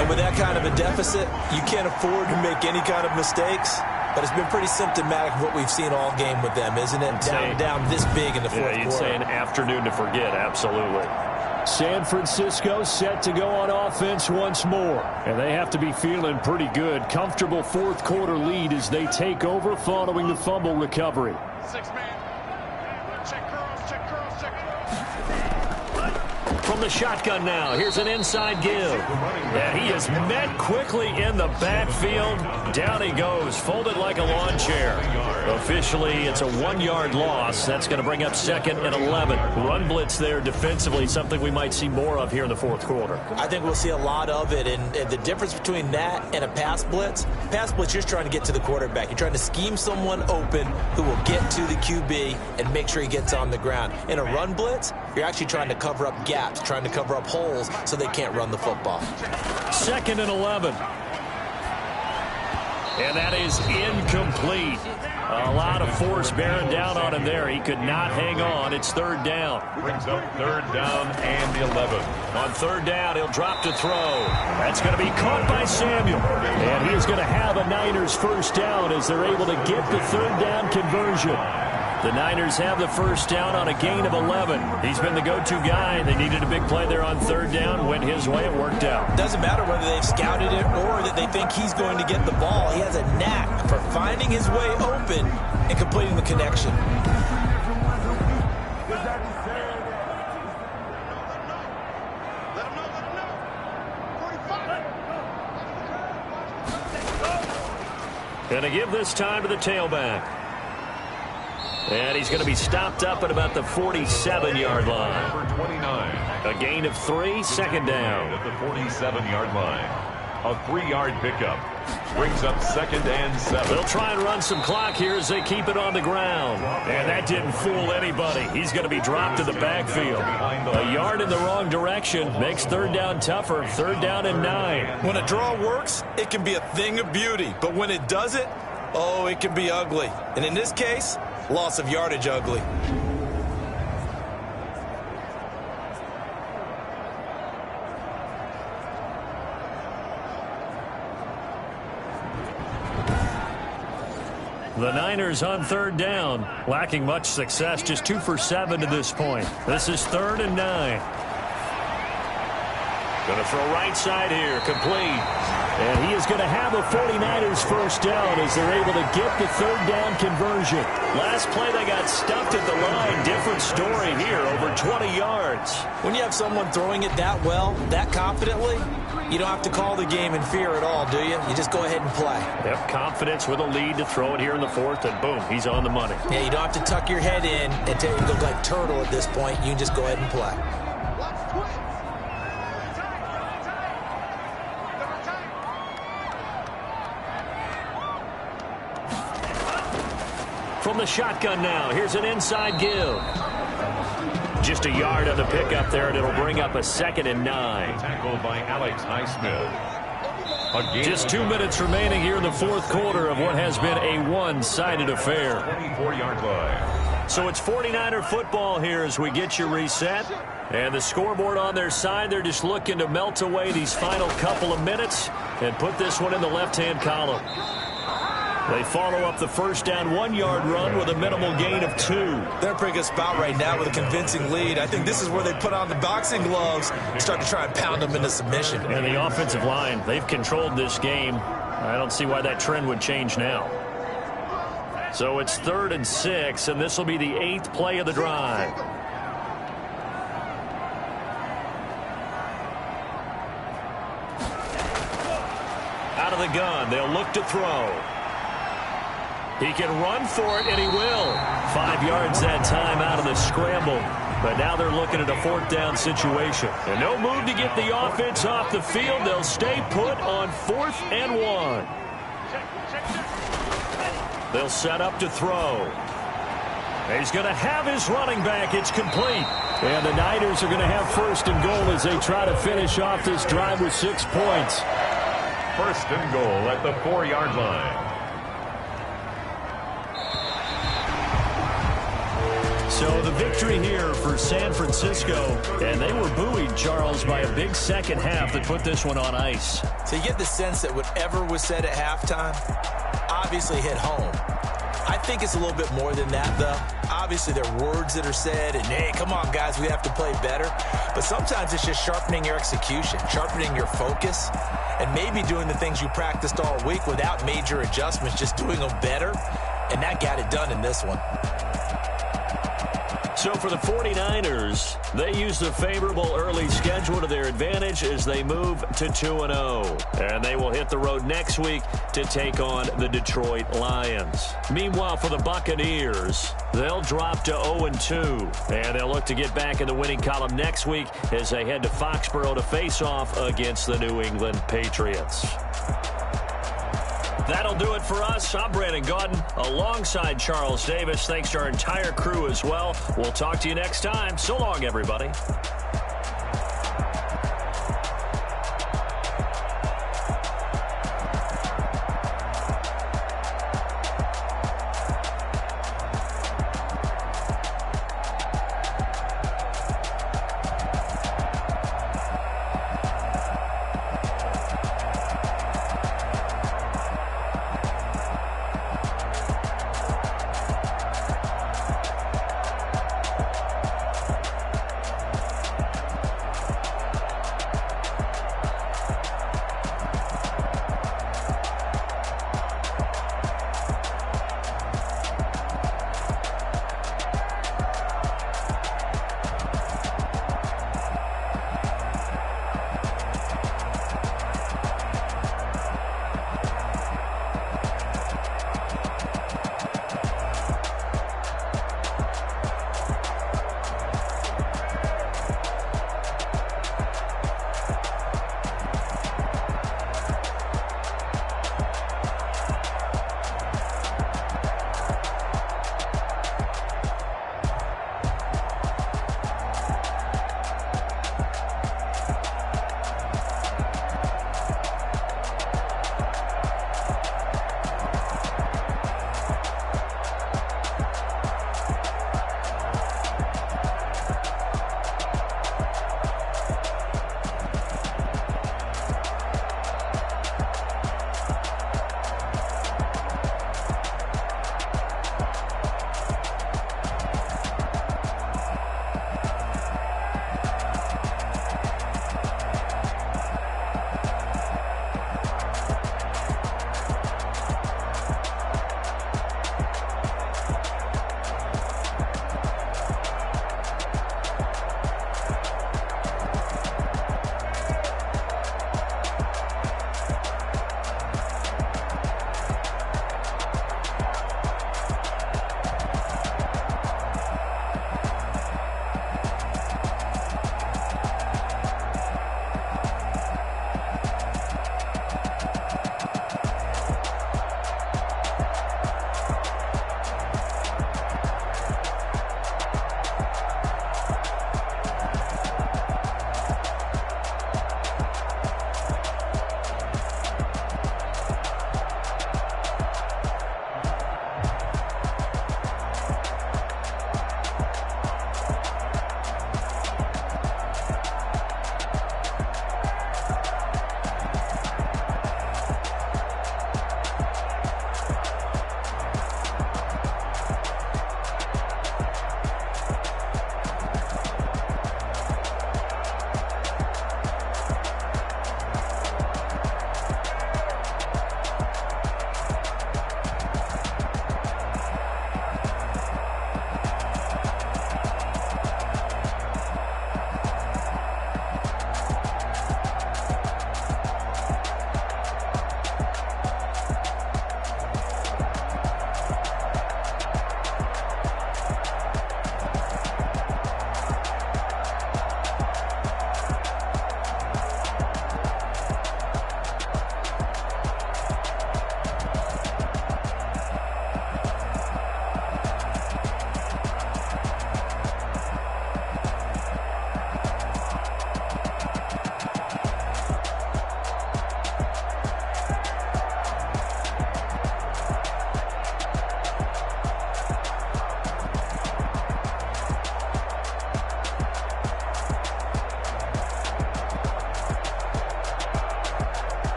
And with that kind of a deficit, you can't afford to make any kind of mistakes. But it's been pretty symptomatic of what we've seen all game with them, isn't it? Down this big in the fourth quarter. You'd say an afternoon to forget, absolutely. San Francisco set to go on offense once more. And they have to be feeling pretty good. Comfortable fourth quarter lead as they take over following the fumble recovery. 6-man. Check curls, check curls, check curls. From the shotgun now, here's an inside give. And he is met quickly in the backfield. Down he goes, folded like a lawn chair. Officially, it's a 1-yard loss. That's going to bring up 2nd and 11. Run blitz there defensively, something we might see more of here in the fourth quarter. I think we'll see a lot of it, and the difference between that and a pass blitz, you're just trying to get to the quarterback. You're trying to scheme someone open who will get to the QB and make sure he gets on the ground. In a run blitz, you're actually trying to cover up gaps, trying to cover up holes so they can't run the football. 2nd and 11. And that is incomplete. A lot of force bearing down on him there. He could not hang on. It's third down. Brings up third down and 11. On third down, he'll drop to throw. That's going to be caught by Samuel. And he is going to have a Niners first down as they're able to get the third down conversion. The Niners have the first down on a gain of 11. He's been the go-to guy. They needed a big play there on third down. Went his way. It worked out. Doesn't matter whether they've scouted it or that they think he's going to get the ball. He has a knack for finding his way open and completing the connection. Going to give this time to the tailback. And he's going to be stopped up at about the 47-yard line. Number 29. A gain of 3, second down. At the 47-yard line. A 3-yard pickup. Brings up 2nd and 7. They'll try and run some clock here as they keep it on the ground. And that didn't fool anybody. He's going to be dropped in the backfield. A yard in the wrong direction makes third down tougher. 3rd down and 9. When a draw works, it can be a thing of beauty. But when it doesn't, oh, it can be ugly. And in this case, loss of yardage ugly. The Niners on 3rd down, lacking much success, just 2 for 7 to this point. This is 3rd and 9. Going to throw right side here, complete. And he is going to have a 49ers first down as they're able to get the 3rd down conversion. Last play they got stuffed at the line. Different story here, over 20 yards. When you have someone throwing it that well, that confidently, you don't have to call the game in fear at all, do you? You just go ahead and play. Yep, confidence with a lead to throw it here in the 4th, and boom, he's on the money. Yeah, you don't have to tuck your head in and look like turtle at this point. You can just go ahead and play. From the shotgun now, here's an inside give. Just a yard on the pickup there, and it'll bring up a 2nd and 9. Tackled by Alex Highsmith. Just 2 minutes remaining here in the 4th quarter of what has been a one-sided affair. 24-yard line. So it's 49er football here as we get you reset. And the scoreboard on their side, they're just looking to melt away these final couple of minutes and put this one in the left-hand column. They follow up the first down 1-yard run with a minimal gain of 2. They're in a pretty good spot right now with a convincing lead. I think this is where they put on the boxing gloves and start to try and pound them into submission. And the offensive line, they've controlled this game. I don't see why that trend would change now. So it's 3rd and 6, and this will be the 8th play of the drive. Out of the gun, they'll look to throw. He can run for it, and he will. 5 yards that time out of the scramble. But now they're looking at a 4th down situation. And no move to get the offense off the field. They'll stay put on 4th and 1. They'll set up to throw. He's going to have his running back. It's complete. And the Niners are going to have 1st and goal as they try to finish off this drive with 6 points. 1st and goal at the 4-yard line. So the victory here for San Francisco, and they were buoyed, Charles, by a big second half that put this one on ice. So you get the sense that whatever was said at halftime obviously hit home. I think it's a little bit more than that, though. Obviously, there are words that are said, and, hey, come on, guys, we have to play better. But sometimes it's just sharpening your execution, sharpening your focus, and maybe doing the things you practiced all week without major adjustments, just doing them better, and that got it done in this one. So for the 49ers, they use the favorable early schedule to their advantage as they move to 2-0. And they will hit the road next week to take on the Detroit Lions. Meanwhile, for the Buccaneers, they'll drop to 0-2. And they'll look to get back in the winning column next week as they head to Foxborough to face off against the New England Patriots. That'll do it for us. I'm Brandon Gaudin alongside Charles Davis. Thanks to our entire crew as well. We'll talk to you next time. So long, everybody.